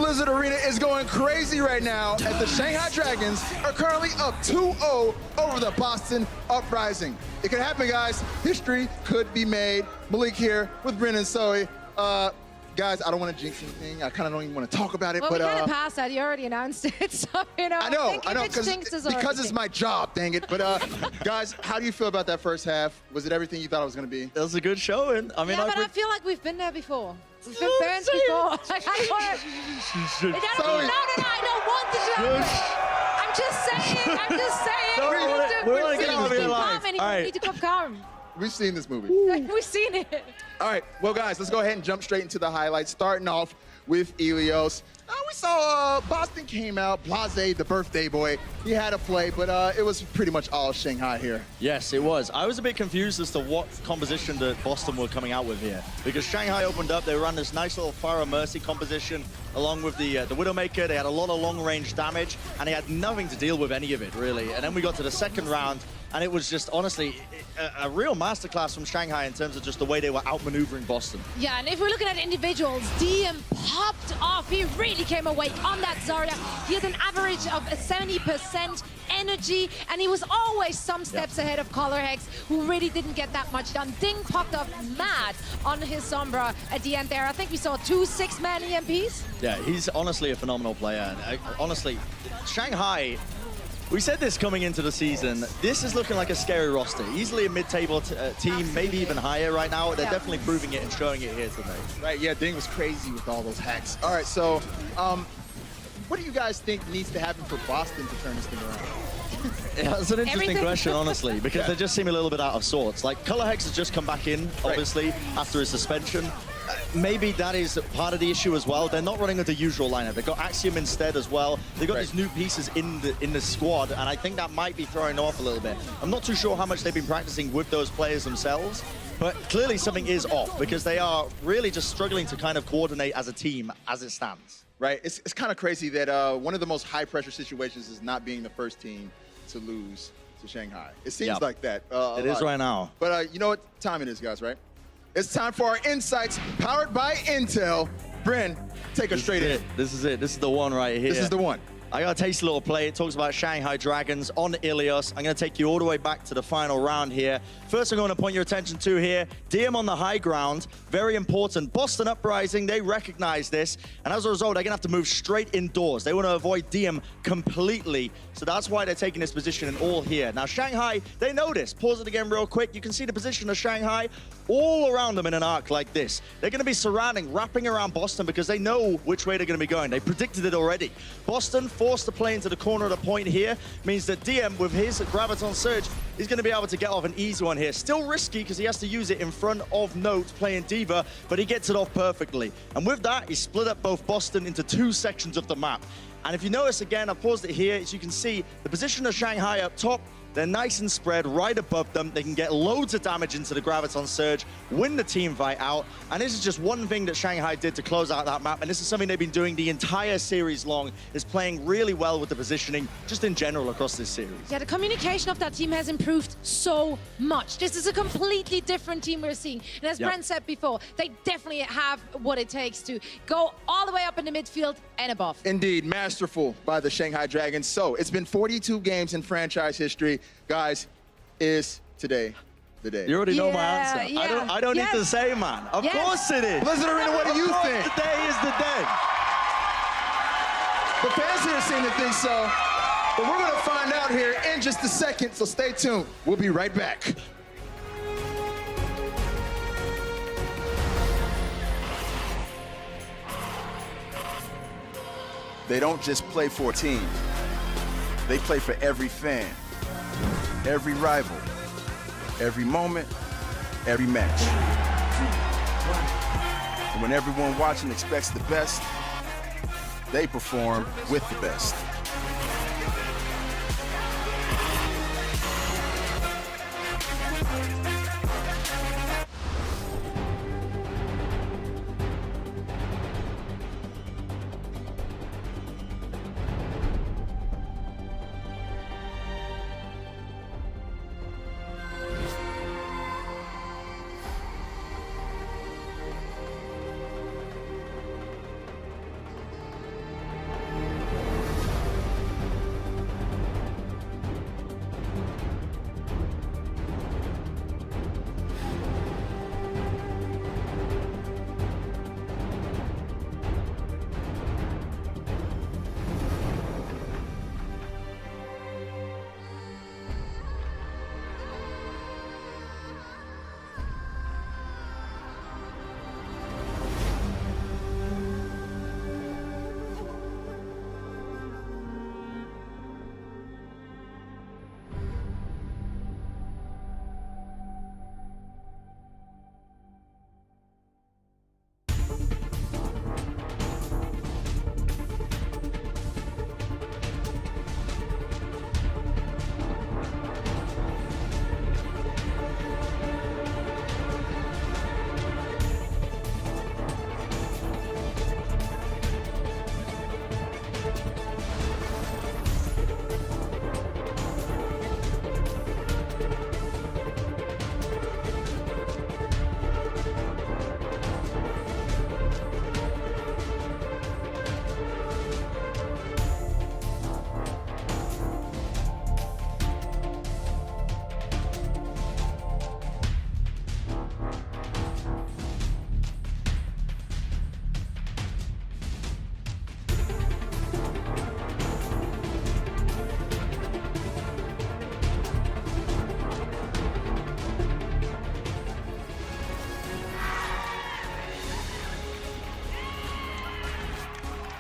Blizzard Arena is going crazy right now as the Shanghai Dragons are currently up 2-0 over the Boston Uprising. It could happen, guys. History could be made. Malik here with Bryn and Zoe. Guys, I don't want to jinx anything. I kind of don't even want to talk about it. Well, but we kind of passed that. You already announced it, so I know, because it's my job, dang it. But guys, how do you feel about that first half? Was it everything you thought it was going to be? It was a good showing. I mean, yeah, but I feel like we've been there before. We've been burnt before. Like, I don't want to. I don't want to happen. I'm just saying. We want to get out of here live. We need to come calm. We've seen this movie. We've seen it. All right, well, guys, let's go ahead and jump straight into the highlights, starting off with Ilios. We saw Boston came out, Blase, the birthday boy. He had a play, but it was pretty much all Shanghai here. Yes, it was. I was a bit confused as to what composition that Boston were coming out with here. Because Shanghai opened up, they ran this nice little Fire of Mercy composition along with the Widowmaker. They had a lot of long-range damage, and they had nothing to deal with any of it, really. And then we got to the second round, and it was just, honestly, a real masterclass from Shanghai in terms of just the way they were outmaneuvering Boston. Yeah, and if we're looking at individuals, DM popped off. He really came awake on that Zarya. He had an average of 70% energy, and he was always some steps ahead of Color Hex, who really didn't get that much done. Ding popped off mad on his Sombra at the end there. I think we saw 2 6-man EMPs. Yeah, he's honestly a phenomenal player. And honestly, Shanghai, we said this coming into the season, this is looking like a scary roster. Easily a mid-table team, maybe even higher right now. They're definitely proving it and showing it here today. Right, yeah, Ding was crazy with all those hacks. All right, so what do you guys think needs to happen for Boston to turn this thing around? Yeah, that's an interesting question, honestly, because they just seem a little bit out of sorts. Like, Color Hex has just come back in, obviously, after his suspension. Maybe that is part of the issue as well. They're not running with the usual lineup. They've got Axiom instead as well. They've got these new pieces in the squad, and I think that might be throwing off a little bit. I'm not too sure how much they've been practicing with those players themselves, but clearly something is off because they are really just struggling to kind of coordinate as a team as it stands. Right, it's kind of crazy that one of the most high-pressure situations is not being the first team to lose to Shanghai. It seems like that. It is right now. But you know what time it is, guys, right? It's time for our insights powered by Intel. Bryn, take us straight in. This is it. This is the one right here. This is the one. I got a tasty little play. It talks about Shanghai Dragons on Ilios. I'm going to take you all the way back to the final round here. First, I'm going to point your attention to here, DM on the high ground. Very important. Boston Uprising, they recognize this. And as a result, they're going to have to move straight indoors. They want to avoid DM completely. So that's why they're taking this position in all here. Now, Shanghai, they know this. Pause it again real quick. You can see the position of Shanghai all around them in an arc like this. They're going to be surrounding, wrapping around Boston because they know which way they're going to be going. They predicted it already. Boston forced to play into the corner of the point here, means that DM with his Graviton Surge is going to be able to get off an easy one here. Still risky because he has to use it in front of Note playing Diva, but he gets it off perfectly. And with that, he split up both Boston into 2 sections of the map. And if you notice again, I paused it here, as you can see, the position of Shanghai up top, they're nice and spread right above them. They can get loads of damage into the Graviton Surge, win the team fight out. And this is just one thing that Shanghai did to close out that map. And this is something they've been doing the entire series long, is playing really well with the positioning, just in general across this series. Yeah, the communication of that team has improved so much. This is a completely different team we're seeing. And as Brent said before, they definitely have what it takes to go all the way up in the midfield and above. Indeed, masterful by the Shanghai Dragons. So it's been 42 games in franchise history. Guys, is today the day? You already know my answer. Yeah. I don't need to say, man. Of course it is. Blizzard Arena, what do you think? Today is the day. The fans here seem to think so, but we're going to find out here in just a second, so stay tuned. We'll be right back. They don't just play for a team. They play for every fan, every rival, every moment, every match. And when everyone watching expects the best, they perform with the best.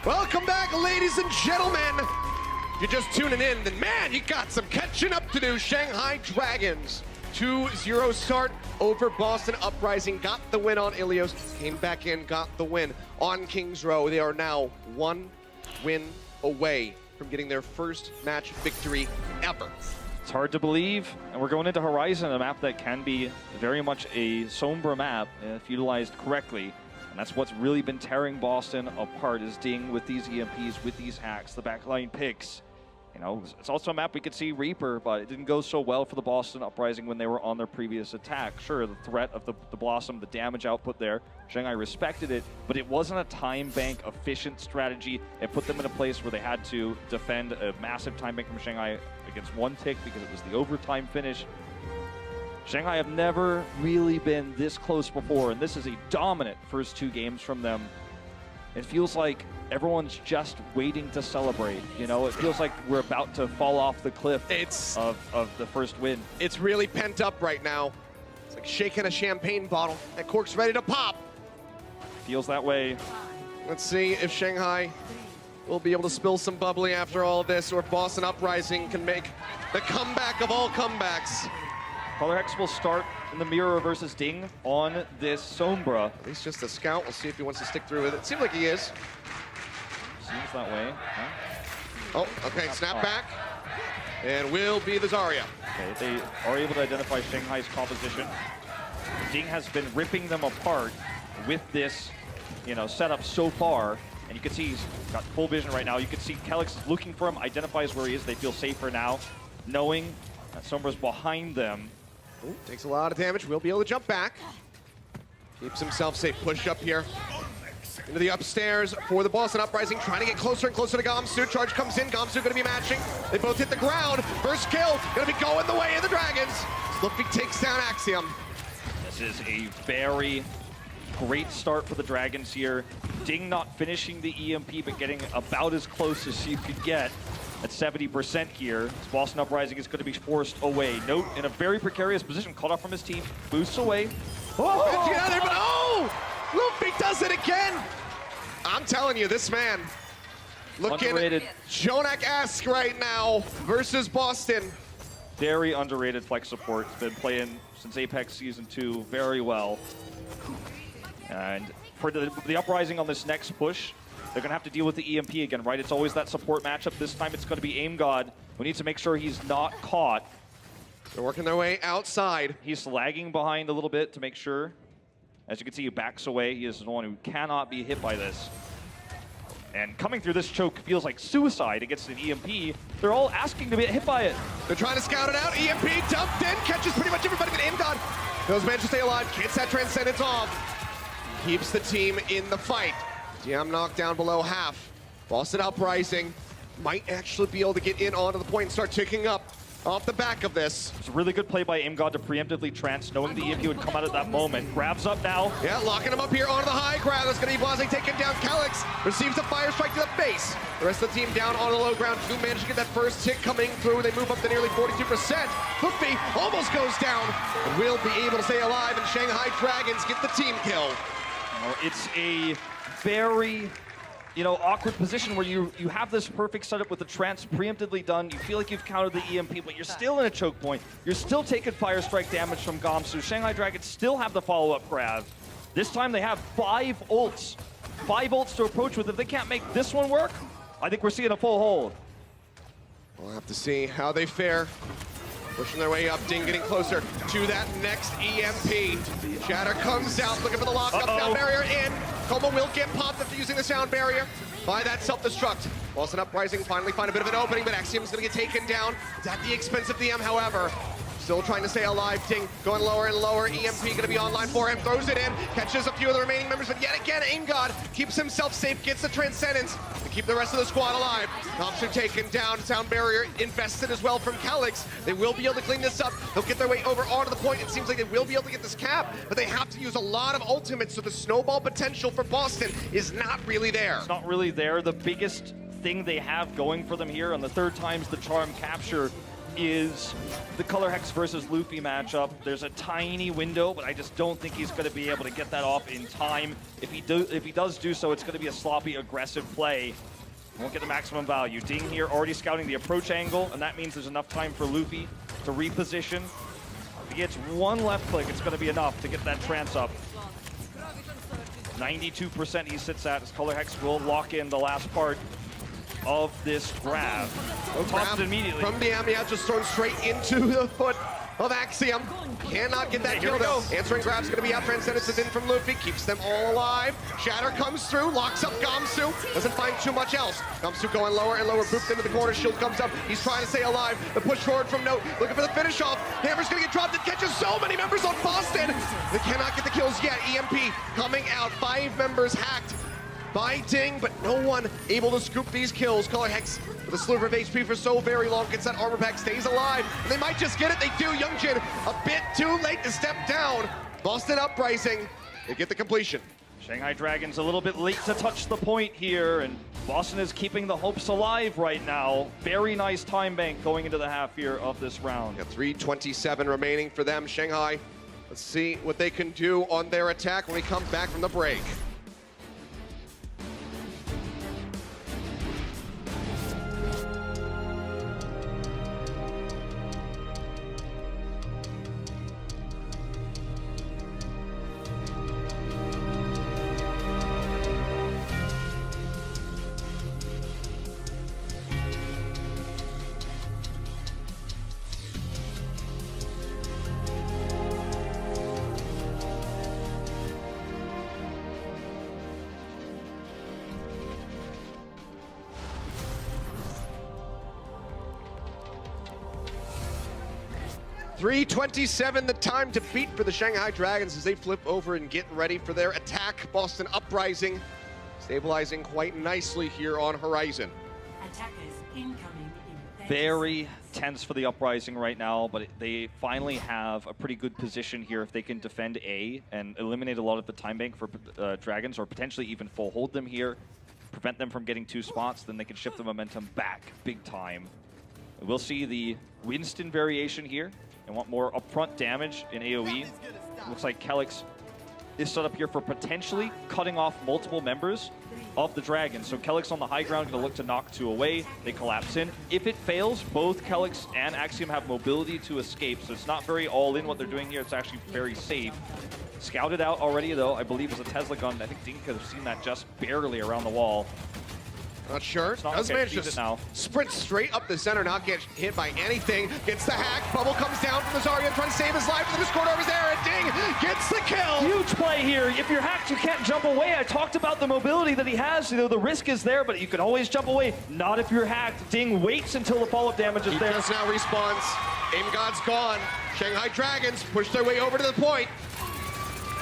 Welcome back, ladies and gentlemen. If you're just tuning in, then man, you got some catching up to do. Shanghai Dragons, 2-0 start over Boston Uprising. Got the win on Ilios, came back in, got the win on Kings Row. They are now 1 win away from getting their first match victory ever. It's hard to believe, and we're going into Horizon, a map that can be very much a Sombra map if utilized correctly. And that's what's really been tearing Boston apart, is Ding with these EMPs, with these hacks, the backline picks. You know, it's also a map we could see Reaper, but it didn't go so well for the Boston Uprising when they were on their previous attack. Sure, the threat of the Blossom, the damage output there, Shanghai respected it, but it wasn't a time bank efficient strategy. It put them in a place where they had to defend a massive time bank from Shanghai against 1 tick because it was the overtime finish. Shanghai have never really been this close before, and this is a dominant first 2 games from them. It feels like everyone's just waiting to celebrate. You know, it feels like we're about to fall off the cliff of the first win. It's really pent up right now. It's like shaking a champagne bottle. That cork's ready to pop. Feels that way. Let's see if Shanghai will be able to spill some bubbly after all of this, or if Boston Uprising can make the comeback of all comebacks. Color Hex will start in the mirror versus Ding on this Sombra. He's just a scout. We'll see if he wants to stick through with it. Seems like he is. Seems that way. Huh? Oh, okay, snap back. And will be the Zarya. Okay, they are able to identify Shanghai's composition. Ding has been ripping them apart with this, you know, setup so far. And you can see he's got full vision right now. You can see Calyx looking for him, identifies where he is. They feel safer now, knowing that Sombra's behind them. Ooh, takes a lot of damage. Will be able to jump back. Keeps himself safe. Push up here into the upstairs for the Boston Uprising, trying to get closer and closer to Gamsu. Charge comes in. Gamsu going to be matching. They both hit the ground. First kill going to be going the way of the Dragons. Luffy takes down Axiom. This is a very great start for the Dragons here. Ding not finishing the EMP, but getting about as close as you could get at 70% here. Boston Uprising is going to be forced away. Note in a very precarious position, called off from his team, boosts away. Oh, get out there, but oh! Luffy does it again! I'm telling you, this man looking underrated. Jonak-esque right now versus Boston. Very underrated flex support. Been playing since Apex Season 2 very well. And for the Uprising on this next push, they're going to have to deal with the EMP again, right? It's always that support matchup. This time it's going to be Aim God, who needs to make sure he's not caught. They're working their way outside. He's lagging behind a little bit to make sure. As you can see, he backs away. He is the one who cannot be hit by this. And coming through this choke feels like suicide against an EMP. They're all asking to be hit by it. They're trying to scout it out. EMP dumped in, catches pretty much everybody, but Aim God does manage to stay alive, gets that Transcendence off. Keeps the team in the fight. DM knocked down below half. Boston Uprising might actually be able to get in onto the point and start ticking up off the back of this. It's a really good play by Aim God to preemptively trance, knowing the EMP would come out at that moment. Grabs up now. Yeah, locking him up here onto the high ground. That's going to be Blase taking down Calyx. Receives a fire strike to the face. The rest of the team down on the low ground. Do manage to get that first tick coming through. They move up to nearly 42%. Luffy almost goes down and will be able to stay alive, and Shanghai Dragons get the team kill. Well, it's a very, you know, awkward position where you have this perfect setup with the trance preemptively done. You feel like you've countered the EMP, but you're still in a choke point. You're still taking fire strike damage from Gamsu. Shanghai Dragons still have the follow-up grab. This time they have 5 ults. 5 ults to approach with. If they can't make this one work, I think we're seeing a full hold. We'll have to see how they fare. Pushing their way up, Ding getting closer to that next EMP. Shatter comes out, looking for the lockup. Sound barrier in. Coma will get popped after using the sound barrier by that self-destruct. Boston Uprising finally find a bit of an opening, but Axiom's gonna get taken down. It's at the expense of DM, however. Still trying to stay alive. Ding going lower and lower. EMP gonna be online for him. Throws it in. Catches a few of the remaining members, but yet again, Aim God keeps himself safe, gets the Transcendence to keep the rest of the squad alive. Thompson taken down. Sound barrier invested as well from Calyx. They will be able to clean this up. They'll get their way over onto the point. It seems like they will be able to get this cap, but they have to use a lot of ultimates, so the snowball potential for Boston is not really there. It's not really there. The biggest thing they have going for them here, and the third time's the charm capture, is the Color Hex versus Luffy matchup. There's a tiny window, but I just don't think he's going to be able to get that off in time. If he does do so, it's going to be a sloppy, aggressive play. Won't get the maximum value. Ding here already scouting the approach angle, and that means there's enough time for Luffy to reposition. If he gets one left click, it's going to be enough to get that trance up. 92% he sits at as Color Hex will lock in the last part of this grab. Tossed it immediately. From the Amiya, just thrown straight into the foot of Axiom. Cannot get that kill though. Answering grab's gonna be out. Transcendence is in from Luffy, keeps them all alive. Shatter comes through, locks up Gamsu. Doesn't find too much else. Gamsu going lower and lower, booped into the corner. Shield comes up. He's trying to stay alive. The push forward from Note, looking for the finish off. Hammer's gonna get dropped. It catches so many members on Boston. They cannot get the kills yet. EMP coming out. 5 members hacked by Ding, but no one able to scoop these kills. Color Hex with a sliver of HP for so very long, gets that armor pack, stays alive. And they might just get it, they do. Youngjin a bit too late to step down. Boston Uprising, they get the completion. Shanghai Dragons a little bit late to touch the point here, and Boston is keeping the hopes alive right now. Very nice time bank going into the half here of this round. Got 3:27 remaining for them. Shanghai, let's see what they can do on their attack when we come back from the break. .327 the time to beat for the Shanghai Dragons as they flip over and get ready for their attack. Boston Uprising stabilizing quite nicely here on Horizon. Attackers incoming in Very tense for the Uprising right now, but they finally have a pretty good position here if they can defend A and eliminate a lot of the time bank for Dragons, or potentially even full hold them here, prevent them from getting 2 spots, then they can shift the momentum back big time. We'll see the Winston variation here. And want more upfront damage in AoE. Looks like Kelix is set up here for potentially cutting off multiple members of the Dragon. So Kelix on the high ground, gonna look to knock 2 away. They collapse in. If it fails, both Kelix and Axiom have mobility to escape. So it's not very all in what they're doing here. It's actually very safe. Scouted out already though, I believe, is a Tesla gun. I think Ding could have seen that just barely around the wall. Not sure. Does manage to sprint straight up the center, not get hit by anything. Gets the hack. Bubble comes down from the Zarya, trying to save his life. The Discord over there, and Ding gets the kill. Huge play here. If you're hacked, you can't jump away. I talked about the mobility that he has. You know, the risk is there, but you can always jump away. Not if you're hacked. Ding waits until the follow-up damage is there. He just now respawns. Aim God's gone. Shanghai Dragons push their way over to the point.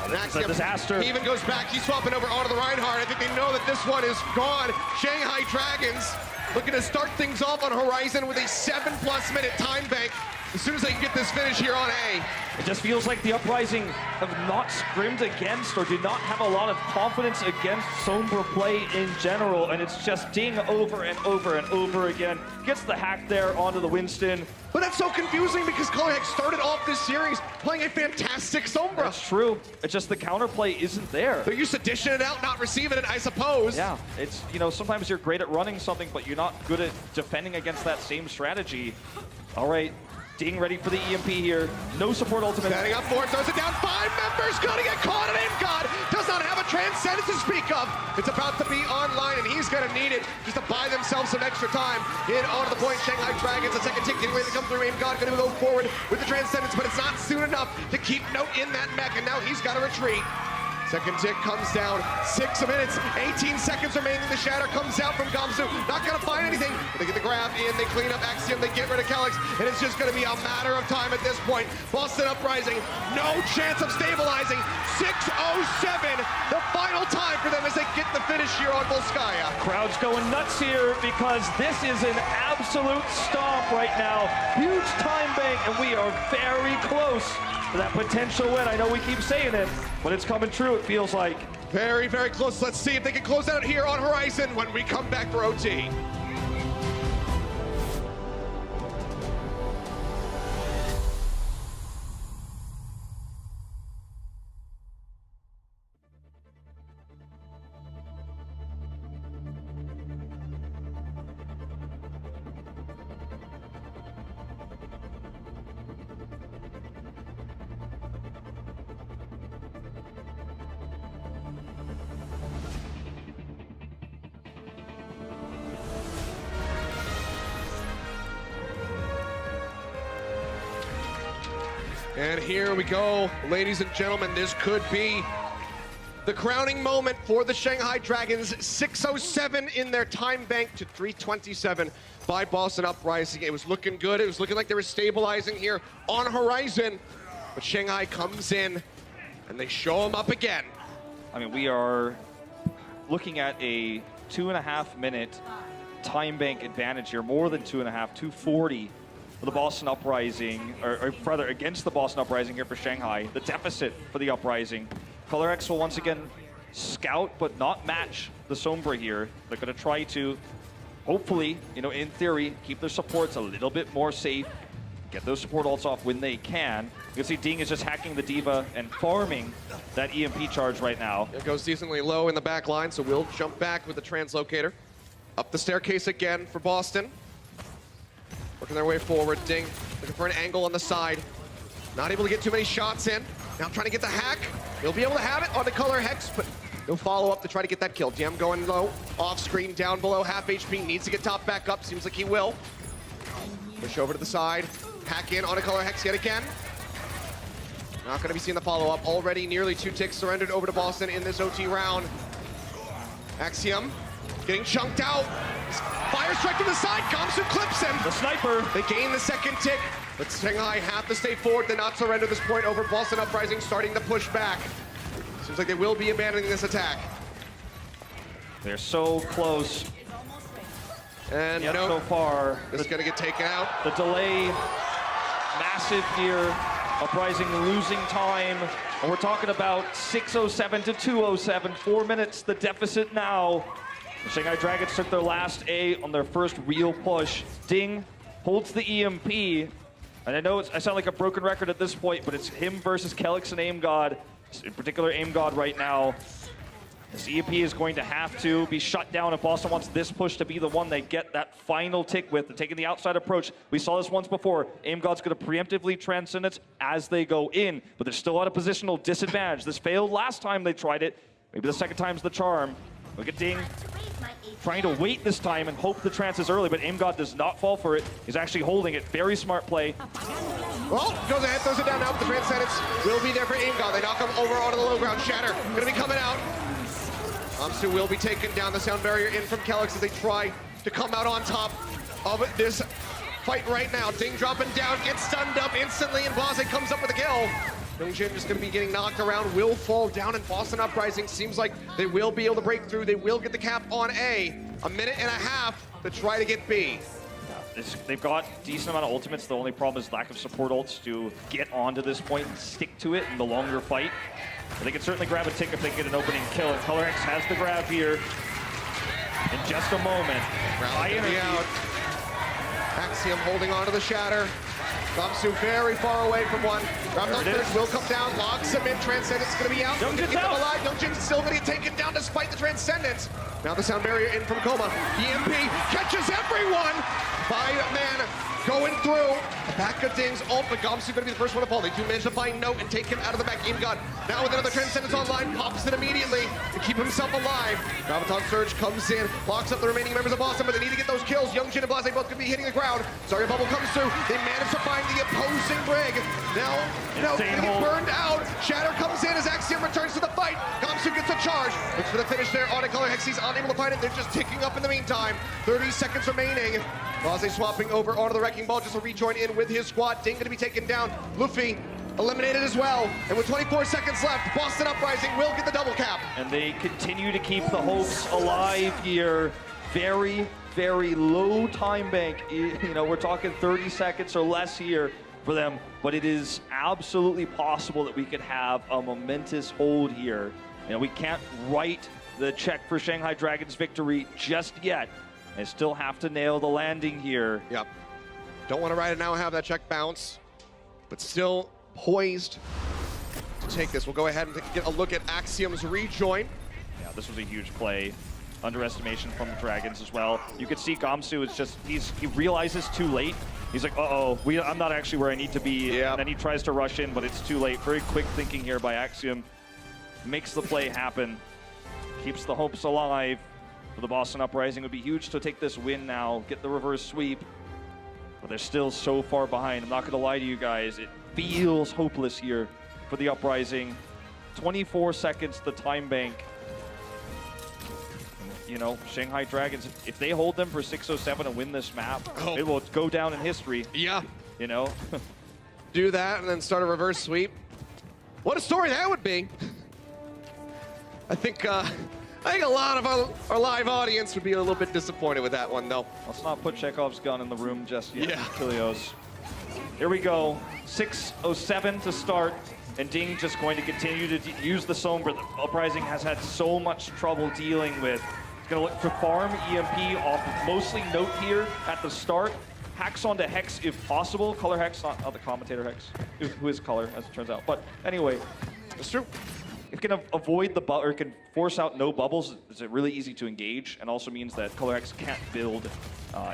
It's a disaster. He even goes back. He's swapping over onto the Reinhardt. I think they know that this one is gone. Shanghai Dragons looking to start things off on Horizon with a 7+ minute time bank. As soon as they can get this finish here on A. It just feels like the Uprising have not scrimmed against or did not have a lot of confidence against Sombra play in general, and it's just Ding over and over and over again. Gets the hack there onto the Winston. But that's so confusing because Color Hex started off this series playing a fantastic Sombra. That's true. It's just the counterplay isn't there. They're used to dishing it out, not receiving it, I suppose. Yeah, it's, you know, sometimes you're great at running something, but you're not good at defending against that same strategy. All right. Ding ready for the EMP here. No support ultimate. Setting up for it, throws it down. 5 members gonna get caught, and Aim God does not have a Transcendence to speak of. It's about to be online, and he's gonna need it just to buy themselves some extra time. In onto the point, Shanghai Dragons, a second tick getting ready to come through. Aim God gonna go forward with the Transcendence, but it's not soon enough to keep Note in that mech, and now he's gotta retreat. Second tick comes down, 6 minutes, 18 seconds remaining. The shatter comes out from Gamsu. Not gonna find anything, but they get the grab in, they clean up Axiom, they get rid of Kelix, and it's just gonna be a matter of time at this point. Boston Uprising, no chance of stabilizing. 6:07, the final time for them as they get the finish here on Volskaya. Crowd's going nuts here because this is an absolute stomp right now. Huge time bank, and we are very close to that potential win. I know we keep saying it, but it's coming true, it feels like. Very, very close. Let's see if they can close out here on Horizon when we come back for OT. And here we go, ladies and gentlemen. This could be the crowning moment for the Shanghai Dragons. 6:07 in their time bank to 3:27 by Boston Uprising. It was looking good. It was looking like they were stabilizing here on Horizon. But Shanghai comes in and they show them up again. I mean, we are looking at a 2.5 minute time bank advantage here, more than 2.5, 2:40 for the Boston Uprising, or rather against the Boston Uprising here for Shanghai. The deficit for the Uprising. ColorX will once again scout, but not match the Sombra here. They're going to try to, hopefully, you know, in theory, keep their supports a little bit more safe. Get those support ults off when they can. You can see Ding is just hacking the Diva and farming that EMP charge right now. It goes decently low in the back line, so we'll jump back with the translocator. Up the staircase again for Boston. Working their way forward. Ding looking for an angle on the side. Not able to get too many shots in. Now trying to get the hack. He'll be able to have it on the Color Hex, but no follow-up to try to get that kill. DM going low, off screen, down below, half HP. Needs to get top back up. Seems like he will. Push over to the side. Hack in on a Color Hex yet again. Not going to be seeing the follow-up. Already nearly 2 ticks surrendered over to Boston in this OT round. Axiom getting chunked out. Fire strike from the side. Gamsu clips him. The sniper. They gain the second tick, but Shanghai have to stay forward, to not surrender this point over. Boston Uprising starting to push back. Seems like they will be abandoning this attack. They're so close. And yet no, so far, it's going to get taken out. The delay, massive here. Uprising losing time. And we're talking about 6:07 to 2:07. 4 minutes, the deficit now. The Shanghai Dragons took their last A on their first real push. Ding holds the EMP. And I know I sound like a broken record at this point, but it's him versus Kelix and Aim God. In particular, Aim God right now. This EMP is going to have to be shut down if Boston wants this push to be the one they get that final tick with. They're taking the outside approach. We saw this once before. Aim God's going to preemptively transcend it as they go in, but they're still at a positional disadvantage. This failed last time they tried it. Maybe the second time's the charm. Look at Ding trying to wait this time and hope the trance is early, but Aim God does not fall for it. He's actually holding it. Very smart play. Well, goes ahead, throws it down now, but the transcendence will be there for Aim God. They knock him over onto the low ground. Shatter going to be coming out. Gamsu will be taking down the sound barrier in from Kelix as they try to come out on top of this fight right now. Ding dropping down, gets stunned up instantly, and Blase comes up with a kill. Youngjin just going to be getting knocked around, will fall down, and Boston Uprising seems like they will be able to break through. They will get the cap on A. A minute and a half to try to get B. They've got a decent amount of ultimates. The only problem is lack of support ults to get onto this point and stick to it in the longer fight. But they can certainly grab a tick if they get an opening kill. And ColorX has the grab here in just a moment. High energy out. Axiom holding on to the shatter. Gamsu very far away from one. Ramnok will come down, logs him in. Transcendence going to be out. Youngjin's out. out. Alive. Youngjin's still going to get taken down despite the Transcendence. Now the sound barrier in from Coma. EMP catches everyone. 5-man going through. Back of Ding's ult, but Gamsu going to be the first one to fall. They do manage to find Note and take him out of the back. Aim God now with another Transcendence online, pops it immediately to keep himself alive. Graviton Surge comes in, locks up the remaining members of Boston, but they need to get those kills. Youngjin and Blase both going to be hitting the ground. Zarya Bubble comes through. They manage to find the opposing Brig. Now, no, they get burned out. Shatter comes in as Axiom returns to the fight. Gamsu gets a charge. Looks for the finish there on a Color Hex. He's unable to find it. They're just ticking up in the meantime. 30 seconds remaining. Blase swapping over onto the Wrecking Ball just to rejoin in with his squad. Ding going to be taken down. Luffy eliminated as well. And with 24 seconds left, Boston Uprising will get the double cap. And they continue to keep the hopes alive here. Very, very low time bank. You know, we're talking 30 seconds or less here for them, but it is absolutely possible that we could have a momentous hold here. You know, we can't write the check for Shanghai Dragons victory just yet. They still have to nail the landing here. Yep. Don't want to ride it now and have that check bounce, but still poised to take this. We'll go ahead and get a look at Axiom's rejoin. Yeah, this was a huge play. Underestimation from the Dragons as well. You could see Gamsu is just, he realizes too late. He's like, uh-oh, I'm not actually where I need to be. Yep. And then he tries to rush in, but it's too late. Very quick thinking here by Axiom. Makes the play happen. Keeps the hopes alive. For the Boston Uprising, it would be huge to take this win now, get the reverse sweep. But they're still so far behind. I'm not going to lie to you guys. feels hopeless here for the Uprising. 24 seconds, the time bank. You know, Shanghai Dragons, if they hold them for 6:07 and win this map, it will go down in history. Yeah. You know? Do that and then start a reverse sweep. What a story that would be. I think a lot of our live audience would be a little bit disappointed with that one, though. Let's not put Chekhov's gun in the room just yet, Yeah. Kilios. Here we go, 6:07 to start, and Ding just going to continue to use the Sombra. The Uprising has had so much trouble dealing with. It's gonna look for farm EMP off mostly Note here at the start. Hacks onto Hex if possible. Color Hex, not the commentator Hex, who is Color, as it turns out. But anyway, That's true. if you can avoid the or can force out no bubbles, it's really easy to engage, and also means that Color Hex can't build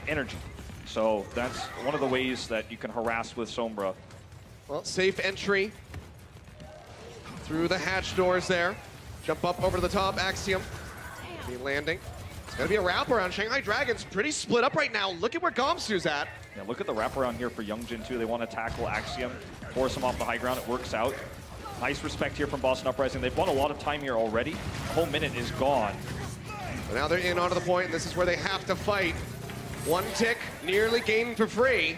energy. So that's one of the ways that you can harass with Sombra. Well, safe entry through the hatch doors there. Jump up over to the top, Axiom. Be landing. It's gonna be a wraparound. Shanghai Dragons pretty split up right now. Look at where Gomsu's at. Yeah, look at the wraparound here for Youngjin too. They want to tackle Axiom, force him off the high ground. It works out. Nice respect here from Boston Uprising. They've won a lot of time here already. A whole minute is gone. But now they're in onto the point, and this is where they have to fight. One tick, nearly gained for free.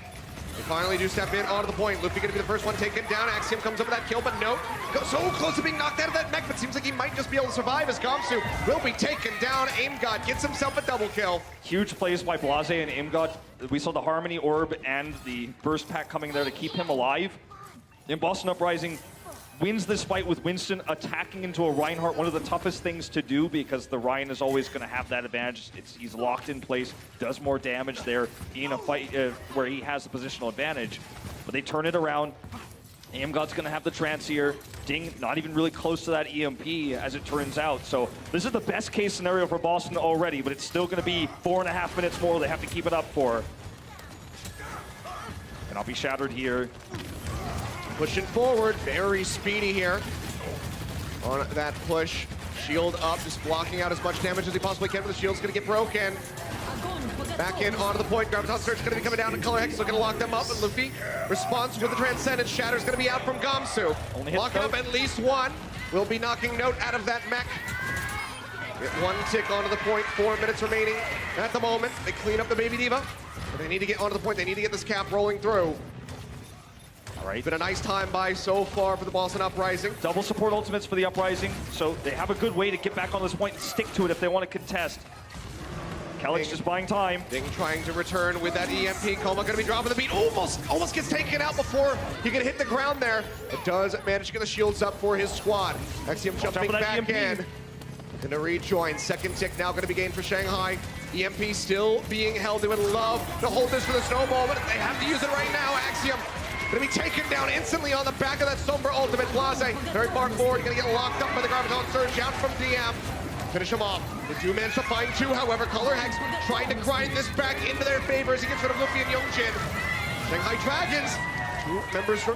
They finally do step in onto the point. Luffy gonna be the first one taken down. Axiom comes up with that kill, but no. So close to being knocked out of that mech, but seems like he might just be able to survive as Gomsu will be taken down. Aim God gets himself a double kill. Huge plays by Blase and Imgod. We saw the Harmony Orb and the Burst Pack coming there to keep him alive. And Boston Uprising wins this fight with Winston attacking into a Reinhardt, one of the toughest things to do because the Ryan is always going to have that advantage. He's locked in place, does more damage there in a fight where he has the positional advantage. But they turn it around. Amgod's going to have the trance here. Ding, not even really close to that EMP as it turns out. So this is the best case scenario for Boston already, but it's still going to be 4.5 minutes more they have to keep it up for. And I'll be shattered here. Pushing forward, very speedy here on that push. Shield up, just blocking out as much damage as he possibly can, but the shield's gonna get broken. Back in onto the point, Graviton Surge gonna be coming down, and Color Hex is looking to lock them up, and Luffy responds with the Transcendence. Shatter's gonna be out from Gomsu. Locking up at least one. Will be knocking Note out of that mech. Get one tick onto the point, 4 minutes remaining at the moment. They clean up the Baby Diva, but they need to get onto the point. They need to get this cap rolling through. All right. Been a nice time by so far for the Boston Uprising. Double support ultimates for the Uprising, so they have a good way to get back on this point and stick to it if they want to contest. Calyx just buying time. Ding trying to return with that EMP. Coma gonna be dropping the beat. Almost gets taken out before he can hit the ground there. It does manage to get the shields up for his squad. Axiom jumping back in. Gonna rejoin. Second tick now gonna be gained for Shanghai. EMP still being held. They would love to hold this for the snowball, but they have to use it right now. Axiom gonna be taken down instantly on the back of that Sombra ultimate. Blase very far forward, gonna get locked up by the Graviton Surge out from DM. Finish him off. They do manage to find two, however. Color Hex trying to grind this back into their favor as he gets rid of Luffy and Youngjin. Shanghai Dragons, 2 members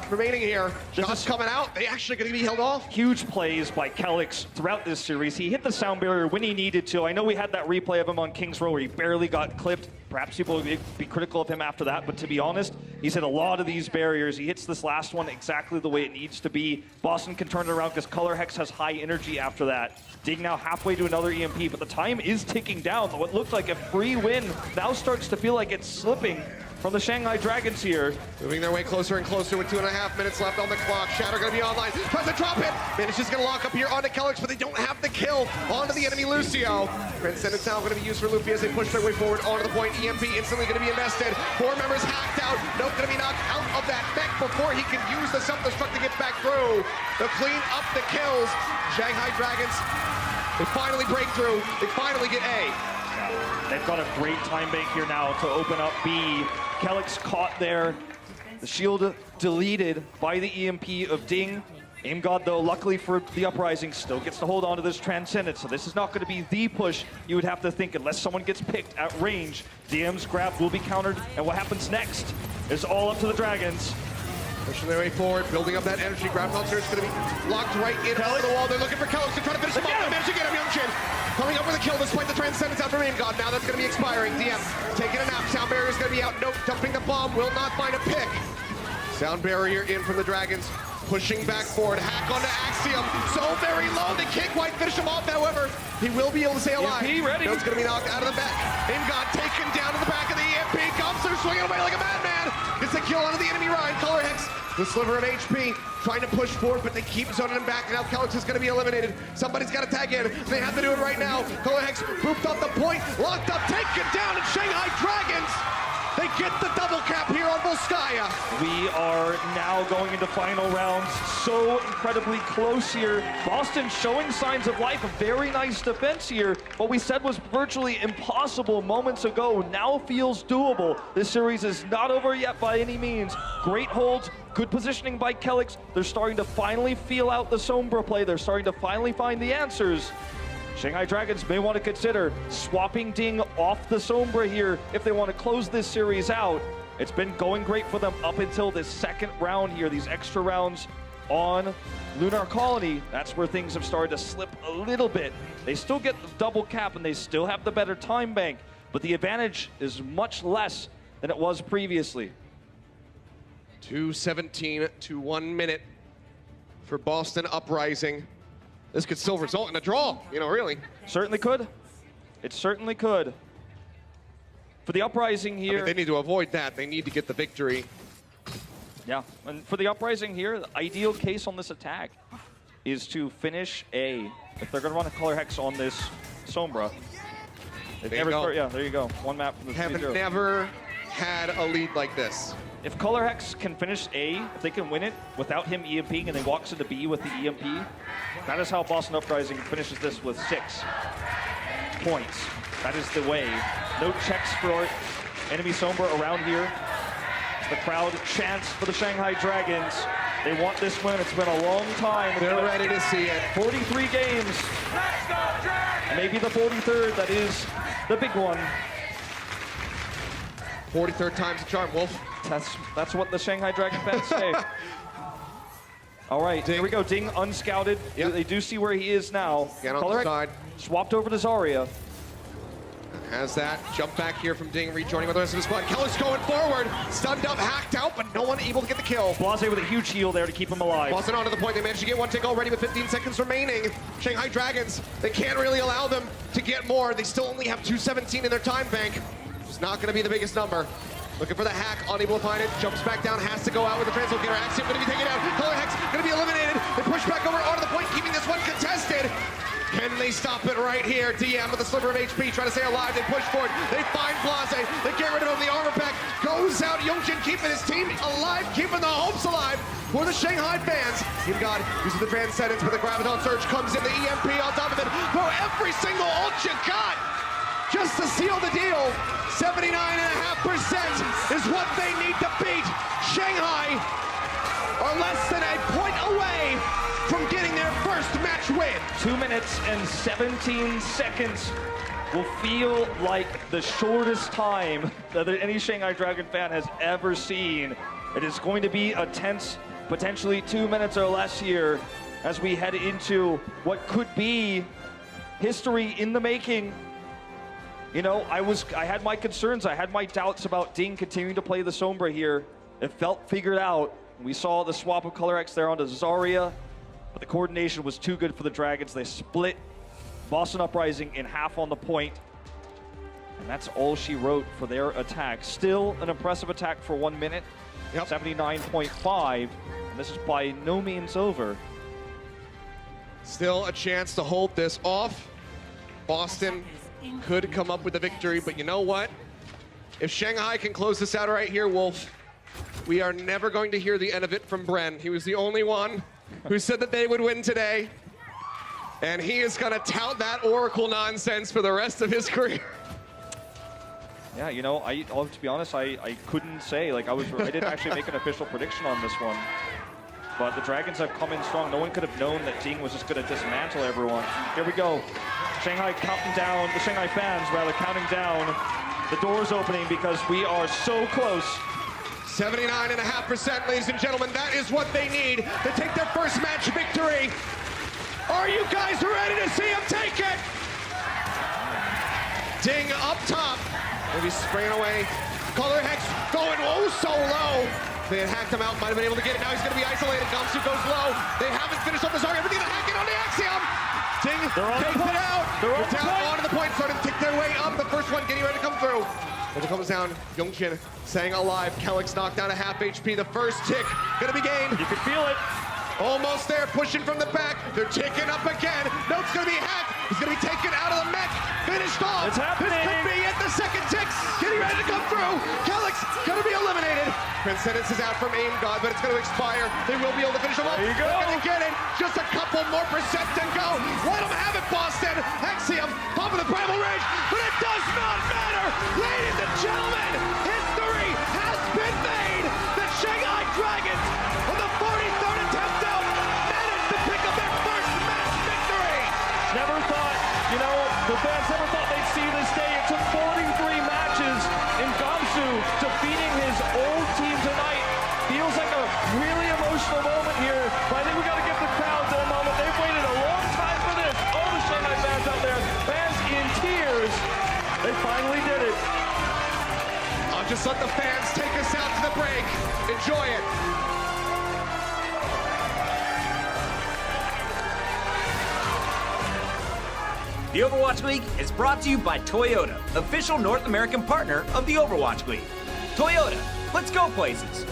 remaining here. Shots coming out. They actually gonna be held off. Huge plays by Calyx throughout this series. He hit the sound barrier when he needed to. I know we had that replay of him on King's Row where he barely got clipped. Perhaps people would be critical of him after that, but to be honest, he's hit a lot of these barriers. He hits this last one exactly the way it needs to be. Boston can turn it around because Color Hex has high energy after that. Dig now halfway to another EMP, but the time is ticking down. What looked like a free win now starts to feel like it's slipping from the Shanghai Dragons here. Moving their way closer and closer with 2.5 minutes left on the clock. Shatter gonna be online. Tries to drop it. Manages gonna lock up here onto Calyx, but they don't have the kill onto the enemy Lucio. Transcendence now gonna be used for Luffy as they push their way forward onto the point. EMP instantly gonna be invested. 4 members hacked out. Nope, gonna be knocked out of that mech before he can use the self-destruct to get back through. They'll clean up the kills. Shanghai Dragons, they finally break through. They finally get A. They've got a great time bank here now to open up B. Calyx caught there. The shield deleted by the EMP of Ding. Aimgod, though, luckily for the Uprising, still gets to hold on to this Transcendence. So this is not going to be the push you would have to think unless someone gets picked at range. DM's grab will be countered, and what happens next is all up to the Dragons. Pushing their way forward, building up that energy. Graviton Surge is going to be locked right in over the wall. They're looking for Calyx to try to finish him off. They manage to get him. Youngjin coming up with a kill despite the Transcendence out from Aimgod. Now that's going to be expiring. DM taking a nap. Sound barrier is going to be out. Nope, dumping the bomb. Will not find a pick. Sound barrier in from the Dragons. Pushing back forward, hack onto Axiom. So very low, they can't quite finish him off. However, he will be able to stay alive. EMP ready. No, it's going to be knocked out of the back. Ingot taken down to the back of the EMP. Gumster swinging away like a madman. Gets a kill onto the enemy Ryan. Color Hex, the sliver of HP, trying to push forward, but they keep zoning him back. Now Kellex is going to be eliminated. Somebody's got to tag in. They have to do it right now. Color Hex pooped off the point, locked up, taken down, and Shanghai Dragons. They get the double cap here on Volskaya. We are now going into final rounds. So incredibly close here. Boston showing signs of life. A very nice defense here. What we said was virtually impossible moments ago now feels doable. This series is not over yet by any means. Great holds, good positioning by Kellex. They're starting to finally feel out the Sombra play. They're starting to finally find the answers. Shanghai Dragons may want to consider swapping Ding off the Sombra here if they want to close this series out. It's been going great for them up until this second round here, these extra rounds on Lunar Colony. That's where things have started to slip a little bit. They still get the double cap and they still have the better time bank, but the advantage is much less than it was previously. 2:17 to 1 minute for Boston Uprising. This could still result in a draw, you know, really. Certainly could. It certainly could. For the Uprising here... I mean, they need to avoid that. They need to get the victory. Yeah, and for the Uprising here, the ideal case on this attack is to finish A. If they're going to run a Color Hex on this Sombra. There you go. Yeah, there you go. One map from the Have 3-0. never had a lead like this. If Color Hex can finish A, if they can win it without him EMPing and then walks into B with the EMP, that is how Boston Uprising finishes this with 6 points. That is the way. No checks for enemy Sombra around here. The crowd chants for the Shanghai Dragons. They want this win. It's been a long time. They're ready to see it. 43 games. Maybe the 43rd, that is the big one. 43rd time's a charm, Wolf. That's what the Shanghai Dragon fans say. All right, Ding. here we go. Ding unscouted. Yep. They do see where he is now. Get on the side. Swapped over to Zarya. Has that jump back here from Ding, rejoining with the rest of the squad. Keller's going forward, stunned up, hacked out, but no one able to get the kill. Blase with a huge heal there to keep him alive. Boston onto the point. They managed to get one tick already with 15 seconds remaining. Shanghai Dragons, they can't really allow them to get more. They still only have 2:17 in their time bank. It's not going to be the biggest number. Looking for the hack, unable to find it. Jumps back down, has to go out with the translocator. Axiom going to be taken out. Color Hex going to be eliminated. They push back over onto the point, keeping this one contested. Can they stop it right here? DM with a sliver of HP, trying to stay alive. They push forward. They find Blase. They get rid of him. The armor pack goes out. Youngshin keeping his team alive, keeping the hopes alive for the Shanghai fans. Ingot using the Transcendence, but the Graviton Surge comes in. The EMP on top of it. Throw every single ult you got just to seal the deal. 79.5% is what they need to beat. Shanghai are less than a point away from getting their first match win. 2 minutes and 17 seconds will feel like the shortest time that any Shanghai Dragon fan has ever seen. It is going to be a tense, potentially 2 minutes or less here as we head into what could be history in the making. You know, I had my concerns, I had my doubts about Ding continuing to play the Sombra here. It felt figured out. We saw the swap of Color X there onto Zarya, but the coordination was too good for the Dragons. They split Boston Uprising in half on the point, and that's all she wrote for their attack. Still an impressive attack for 1 minute, 79.5, and this is by no means over. Still a chance to hold this off. Boston could come up with a victory, but you know what? If Shanghai can close this out right here, Wolf, we are never going to hear the end of it from Bren. He was the only one who said that they would win today, and he is going to tout that Oracle nonsense for the rest of his career. Yeah, you know, to be honest, I couldn't say. Like, I didn't actually make an official prediction on this one. But the Dragons have come in strong. No one could have known that Ding was just going to dismantle everyone. Here we go. Shanghai counting down, the Shanghai fans rather counting down. The doors opening because we are so close. 79.5%, ladies and gentlemen. That is what they need to take their first match victory. Are you guys ready to see him take it? Ding up top. Maybe spraying away. Color Hex going oh so low. They had hacked him out, might have been able to get it. Now he's going to be isolated. Gamsu goes low. They haven't finished up the Zarya. We're going to hack it on the Axiom. Ting takes it out. They're down on the point, starting to take their way up. The first one getting ready to come through. As it comes down, Youngchin staying alive. Kellick's knocked down to half HP. The first tick going to be gained. You can feel it. Almost there, pushing from the back. They're ticking up again. Note's gonna be hacked. He's gonna be taken out of the mech. Finished off. It's happening. This could be it. The second tick getting ready to come through. Kellick's gonna be eliminated. Transcendence is out from Aim God, but it's gonna expire. They will be able to finish him off. There you go. They're gonna get it. Just a couple more percent to go. Let them have it, Boston. Axiom, top of the primal range, but it does not matter. Ladies and gentlemen, history has been made. The Shanghai Dragons on the 43rd attempt out managed to pick up their first match victory. Never thought, the fans never thought they'd see this day. It took 43 matches in Gamsu defeating his old team tonight. Feels like a really emotional moment here, but I think we got to give the crowd their moment. They've waited a long time for this. All the Shanghai fans out there, fans in tears. They finally did it. I'll just let the fans take us out to the break. Enjoy it. The Overwatch League is brought to you by Toyota, official North American partner of the Overwatch League. Toyota, let's go places.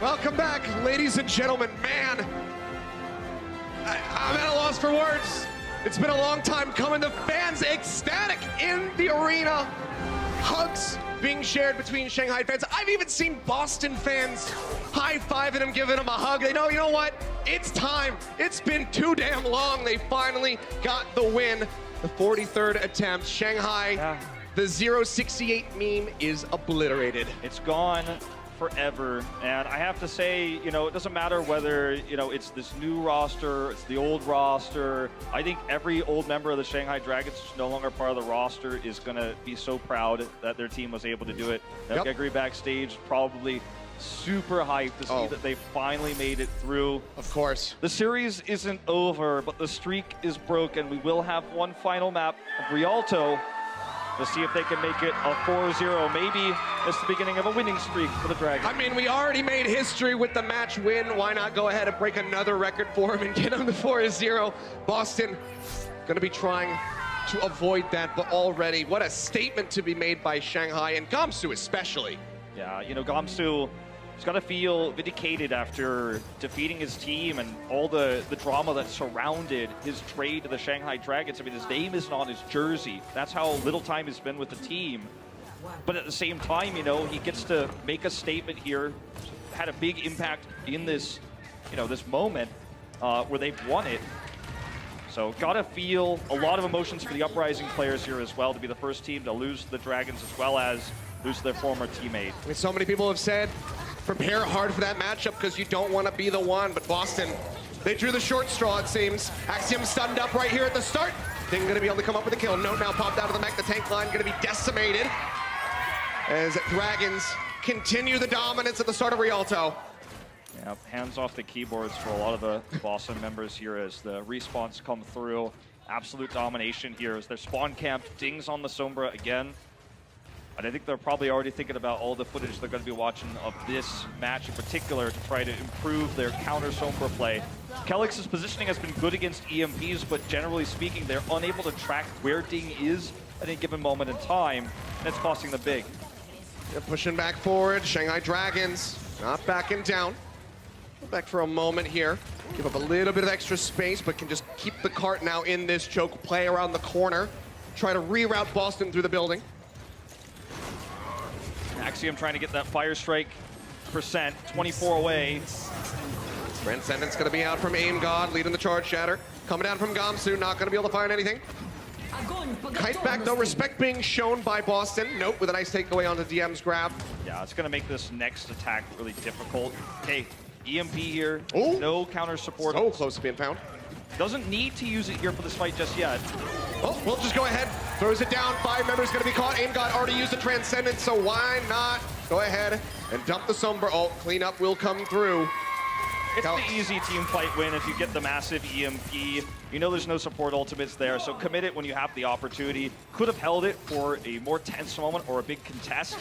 Welcome back, ladies and gentlemen. Man, I'm at a loss for words. It's been a long time coming. The fans ecstatic in the arena. Hugs being shared between Shanghai fans. I've even seen Boston fans high-fiving him, giving him a hug. They know, you know what? It's time. It's been too damn long. They finally got the win. The 43rd attempt. Shanghai, the 068 meme is obliterated. It's gone forever, and I have to say, it doesn't matter whether, it's this new roster, it's the old roster. I think every old member of the Shanghai Dragons who's no longer part of the roster is going to be so proud that their team was able to do it. Gregory backstage probably super hyped to see that they finally made it through. Of course. The series isn't over, but the streak is broken. We will have one final map of Rialto to see if they can make it a 4-0. Maybe it's the beginning of a winning streak for the Dragons. I mean, we already made history with the match win. Why not go ahead and break another record for him and get him to 4-0? Boston going to be trying to avoid that, but already, what a statement to be made by Shanghai and Gamsu especially. Yeah, Gamsu, He's got to feel vindicated after defeating his team and all the drama that surrounded his trade to the Shanghai Dragons. I mean, his name isn't on his jersey. That's how little time he's been with the team. But at the same time, you know, he gets to make a statement here. Had a big impact in this, you know, this moment where they've won it. So gotta feel a lot of emotions for the Uprising players here as well to be the first team to lose to the Dragons as well as lose to their former teammate. I mean, so many people have said, prepare hard for that matchup because you don't want to be the one, but Boston, they drew the short straw, it seems. Axiom stunned up right here at the start. Ding gonna be able to come up with a kill. Note now popped out of the mech. The tank line gonna be decimated as Dragons continue the dominance at the start of Rialto. Yep, hands off the keyboards for a lot of the Boston members here as the respawns come through. Absolute domination here as they're spawn camped. Dings on the Sombra again. And I think they're probably already thinking about all the footage they're going to be watching of this match in particular to try to improve their counter Sombra play. Kelix's positioning has been good against EMPs, but generally speaking, they're unable to track where Ding is at any given moment in time, and it's costing them big. They're pushing back forward. Shanghai Dragons not backing down. Back for a moment here. Give up a little bit of extra space, but can just keep the cart now in this choke. Play around the corner. Try to reroute Boston through the building. Axiom trying to get that fire strike percent, 24 away. Transcendence going to be out from Aim God, leading the charge shatter. Coming down from Gamsu, not going to be able to find anything. Kite back though, respect being shown by Boston. Nope, with a nice takeaway onto DM's grab. Yeah, it's going to make this next attack really difficult. Okay, EMP here, Ooh. no counter support. So close to being found. Doesn't need to use it here for this fight just yet. Oh, we'll just go ahead. Throws it down. 5 members going to be caught. Aim God already used the Transcendence, so why not go ahead and dump the Sombra. Oh, cleanup will come through. It's the easy team fight win if you get the massive EMP. You know there's no support ultimates there, so commit it when you have the opportunity. Could have held it for a more tense moment or a big contest.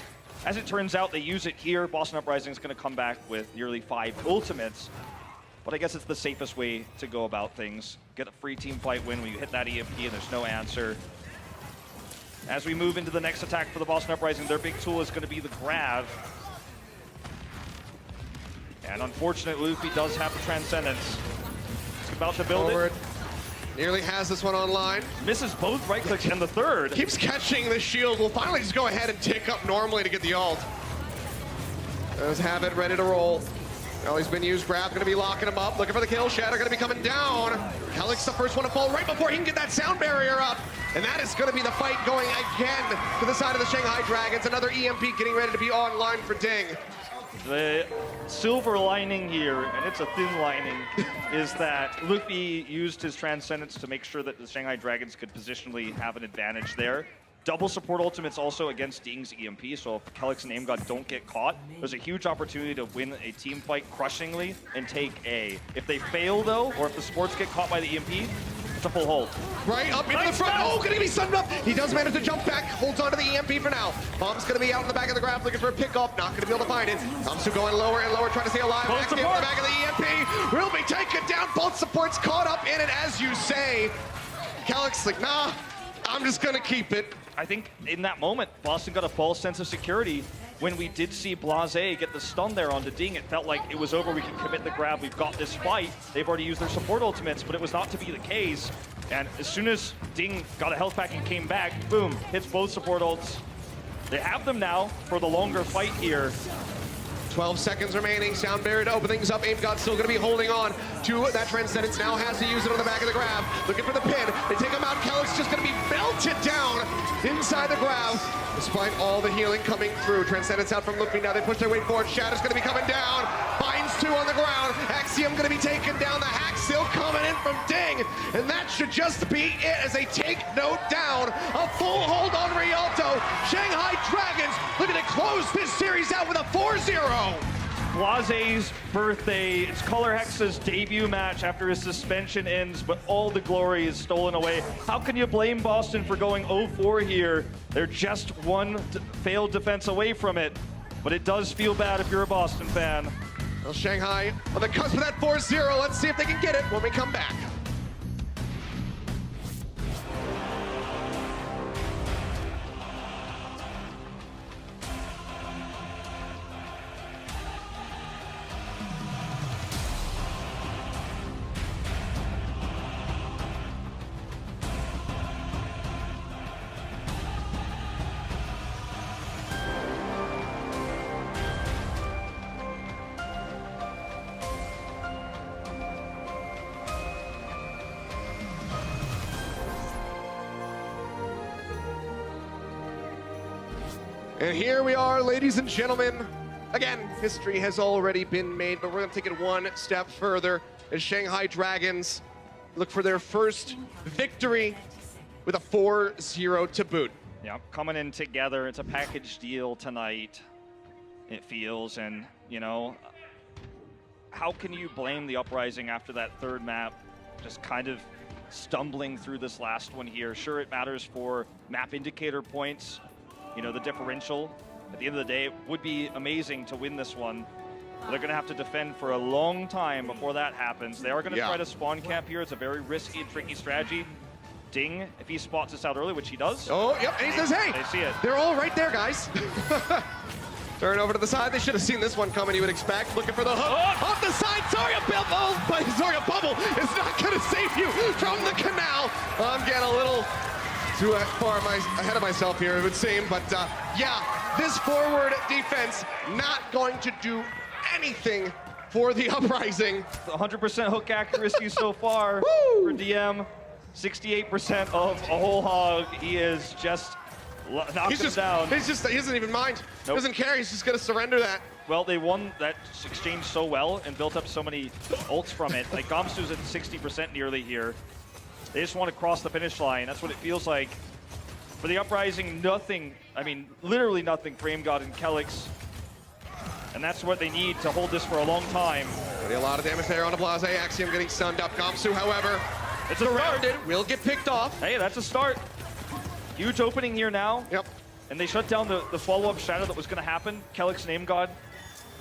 As it turns out, they use it here. Boston Uprising is going to come back with nearly 5 ultimates. But I guess it's the safest way to go about things. Get a free team fight win when you hit that EMP and there's no answer. As we move into the next attack for the Boston Uprising, their big tool is going to be the grab. And unfortunately, Luffy does have the Transcendence. He's about to build it. Nearly has this one online. Misses both right clicks and the third. Keeps catching the shield. Will finally just go ahead and tick up normally to get the ult. Does have it ready to roll. Oh, he's been used. Grab gonna be locking him up. Looking for the kill. Shatter gonna be coming down. Kelix the first one to fall right before he can get that sound barrier up. And that is gonna be the fight going again to the side of the Shanghai Dragons. Another EMP getting ready to be online for Ding. The silver lining here, and it's a thin lining, is that Luffy used his Transcendence to make sure that the Shanghai Dragons could positionally have an advantage there. Double support ultimates also against Ding's EMP, so if Kelix and Aim God don't get caught, there's a huge opportunity to win a team fight crushingly and take A. If they fail though, or if the supports get caught by the EMP, it's a full hold. Right up into the front. Oh, gonna be sunned up. He does manage to jump back, holds onto the EMP for now. Bomb's gonna be out in the back of the grab, looking for a pickup. Not gonna be able to find it. Gamsu going lower and lower, trying to stay alive. Back in the back of the EMP. Will be taken down. Both supports caught up in it, as you say. Kelix like, nah, I'm just gonna keep it. I think in that moment, Boston got a false sense of security. When we did see Blase get the stun there onto Ding, it felt like it was over. We can commit the grab. We've got this fight. They've already used their support ultimates, but it was not to be the case. And as soon as Ding got a health pack and came back, boom, hits both support ults. They have them now for the longer fight here. 12 seconds remaining. Sound barrier to open things up. Aim God still going to be holding on to that Transcendence. Now has to use it on the back of the grab. Looking for the pin. They take him out. Kelix just going to be belted down inside the grab. Despite all the healing coming through. Transcendence out from Luffy. Now they push their way forward. Shatter's going to be coming down. Finds 2 on the ground. Axiom going to be taken down. The hack still coming in from Ding. And that should just be it as they take note down. A full hold on Rialto. Shanghai Dragons looking to close this series out with a 4-0. Blase's birthday, it's Color Hex's debut match after his suspension ends, but all the glory is stolen away. How can you blame Boston for going 0-4 here? They're just one failed defense away from it, but it does feel bad if you're a Boston fan. Well, Shanghai on the cusp of that 4-0. Let's see if they can get it when we come back. And here we are, ladies and gentlemen. Again, history has already been made, but we're gonna take it one step further as Shanghai Dragons look for their first victory with a 4-0 to boot. Yeah, coming in together. It's a package deal tonight, it feels, and you know, how can you blame the Uprising after that third map just kind of stumbling through this last one here? Sure, it matters for map indicator points, you know, the differential. At the end of the day, it would be amazing to win this one. They're going to have to defend for a long time before that happens. They are going to try to spawn camp here. It's a very risky and tricky strategy. Ding, if he spots us out early, which he does. Oh, yep, and he says, hey, they see it. They're all right there, guys. Turn over to the side. They should have seen this one coming, you would expect. Looking for the hook. Oh. Off the side, Zarya Bubble, but Zarya Bubble is not going to save you from the canal. I'm getting a little too far ahead of myself here, it would seem. But yeah, this forward defense not going to do anything for the Uprising. 100% hook accuracy so far for DM. 68% of a whole hog. He is just knocking him down. He doesn't even mind. Nope. Doesn't care. He's just going to surrender that. Well, they won that exchange so well and built up so many ults from it. Like, Gamsu's at 60% nearly here. They just want to cross the finish line. That's what it feels like. For the Uprising, nothing, I mean, literally nothing for AimGod and Kelix. And that's what they need to hold this for a long time. Already a lot of damage there on the Blase. Axiom getting stunned up. Gamsu, however, it's surrounded. Will get picked off. Hey, that's a start. Huge opening here now. Yep. And they shut down the follow-up shadow that was going to happen. Kelix and AimGod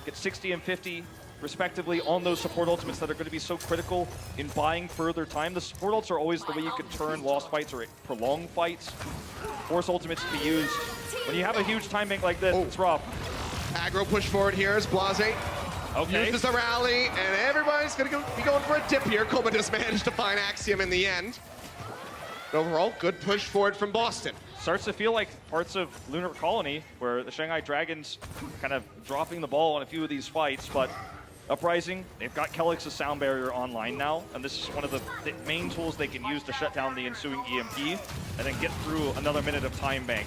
get 60 and 50 respectively on those support ultimates that are going to be so critical in buying further time. The support ults are always the way you could turn lost fights or prolong fights. Force ultimates to be used. When you have a huge time bank like this, it's rough. Aggro push forward here is Blase. Okay. Uses the rally, and everybody's going to be going for a dip here. Koma just managed to find Axiom in the end. But overall, good push forward from Boston. Starts to feel like parts of Lunar Colony, where the Shanghai Dragons kind of dropping the ball in a few of these fights, but Uprising, they've got Kelix's sound barrier online now, and this is one of the main tools they can use to shut down the ensuing EMP and then get through another minute of time bank.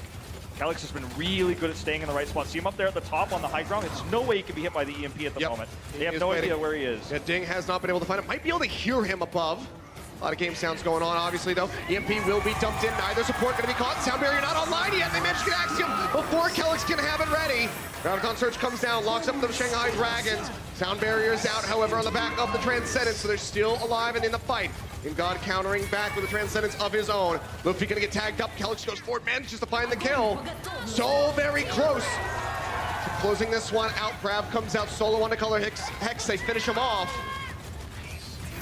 Kelix has been really good at staying in the right spot. See him up there at the top on the high ground? It's no way he can be hit by the EMP at the moment. They have no idea where he is. Yeah, Ding has not been able to find him. Might be able to hear him above. A lot of game sounds going on, obviously, though. EMP will be dumped in. Neither support going to be caught. Sound barrier not online yet. They managed to get Axiom before Kelix can have it ready. Graviton Surge comes down, locks up the Shanghai Dragons. Sound barrier's out, however, on the back of the Transcendence, so they're still alive and in the fight. AimGod countering back with the Transcendence of his own. Luffy going to get tagged up. Kelix goes forward, manages to find the kill. So very close to closing this one out. Grav comes out solo on the Color Hex. They finish him off.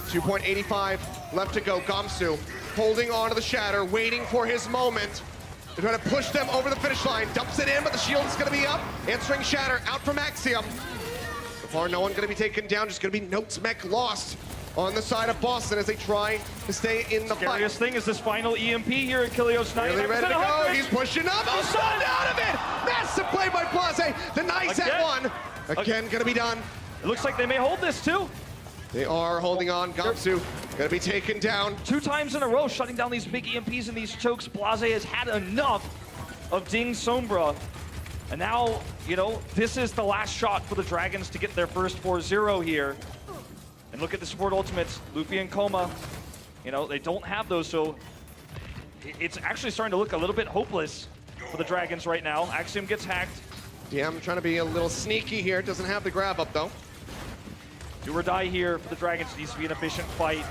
2.85 left to go. Gamsu holding on to the Shatter, waiting for his moment. They're trying to push them over the finish line. Dumps it in, but the shield's going to be up. Answering Shatter out from Axiom. So far, no one going to be taken down. Just going to be Notes Mech lost on the side of Boston as they try to stay in the fight. Scariest thing is this final EMP here at Kilios. Really ready to go. He's pushing up. Oh, stunned out of it. Massive play by Blase. Denies that one. Again, going to be done. It looks like they may hold this too. They are holding on. Gamsu going to be taken down. 2 times in a row, shutting down these big EMPs and these chokes. Blase has had enough of Ding Sombra. And now, you know, this is the last shot for the Dragons to get their first 4-0 here. And look at the support ultimates. Luffy and Koma, you know, they don't have those, so it's actually starting to look a little bit hopeless for the Dragons right now. Axiom gets hacked. DM trying to be a little sneaky here. Doesn't have the grab up, though. Do or die here for the Dragons. It needs to be an efficient fight.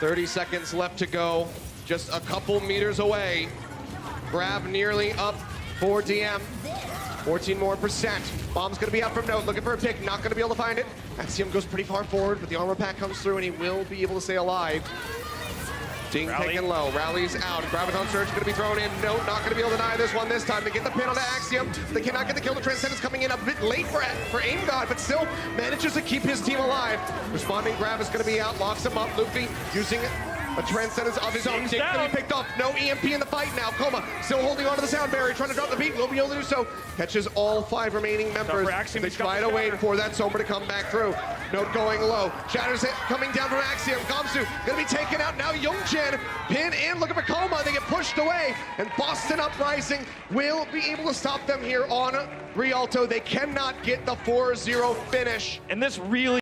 30 seconds left to go. Just a couple meters away. Grab nearly up for DM. 14% more. Bomb's going to be out from Note. Looking for a pick. Not going to be able to find it. Axiom goes pretty far forward, but the armor pack comes through, and he will be able to stay alive. Ding taken low. Rally's out. Graviton Surge going to be thrown in. Note not going to be able to deny this one this time. They get the pin on the Axiom. They cannot get the kill. The Transcendence coming in a bit late for AimGod, but still manages to keep his team alive. Responding Grav is going to be out. Locks him up. Luffy using a Transcendence of his own. Ding going to be picked off. No EMP in the fight now. Koma still holding on to the sound barrier, trying to drop the beat. Will be able to do so. Catches all 5 remaining members. They try to wait for that Sombra to come back through. Note going low. Shatter's hit coming down from Axiom. Gamsu going to be taken out now. Youngchen pin in in, look at Vekoma, they get pushed away, and Boston Uprising will be able to stop them here on Rialto. They cannot get the 4-0 finish. And this really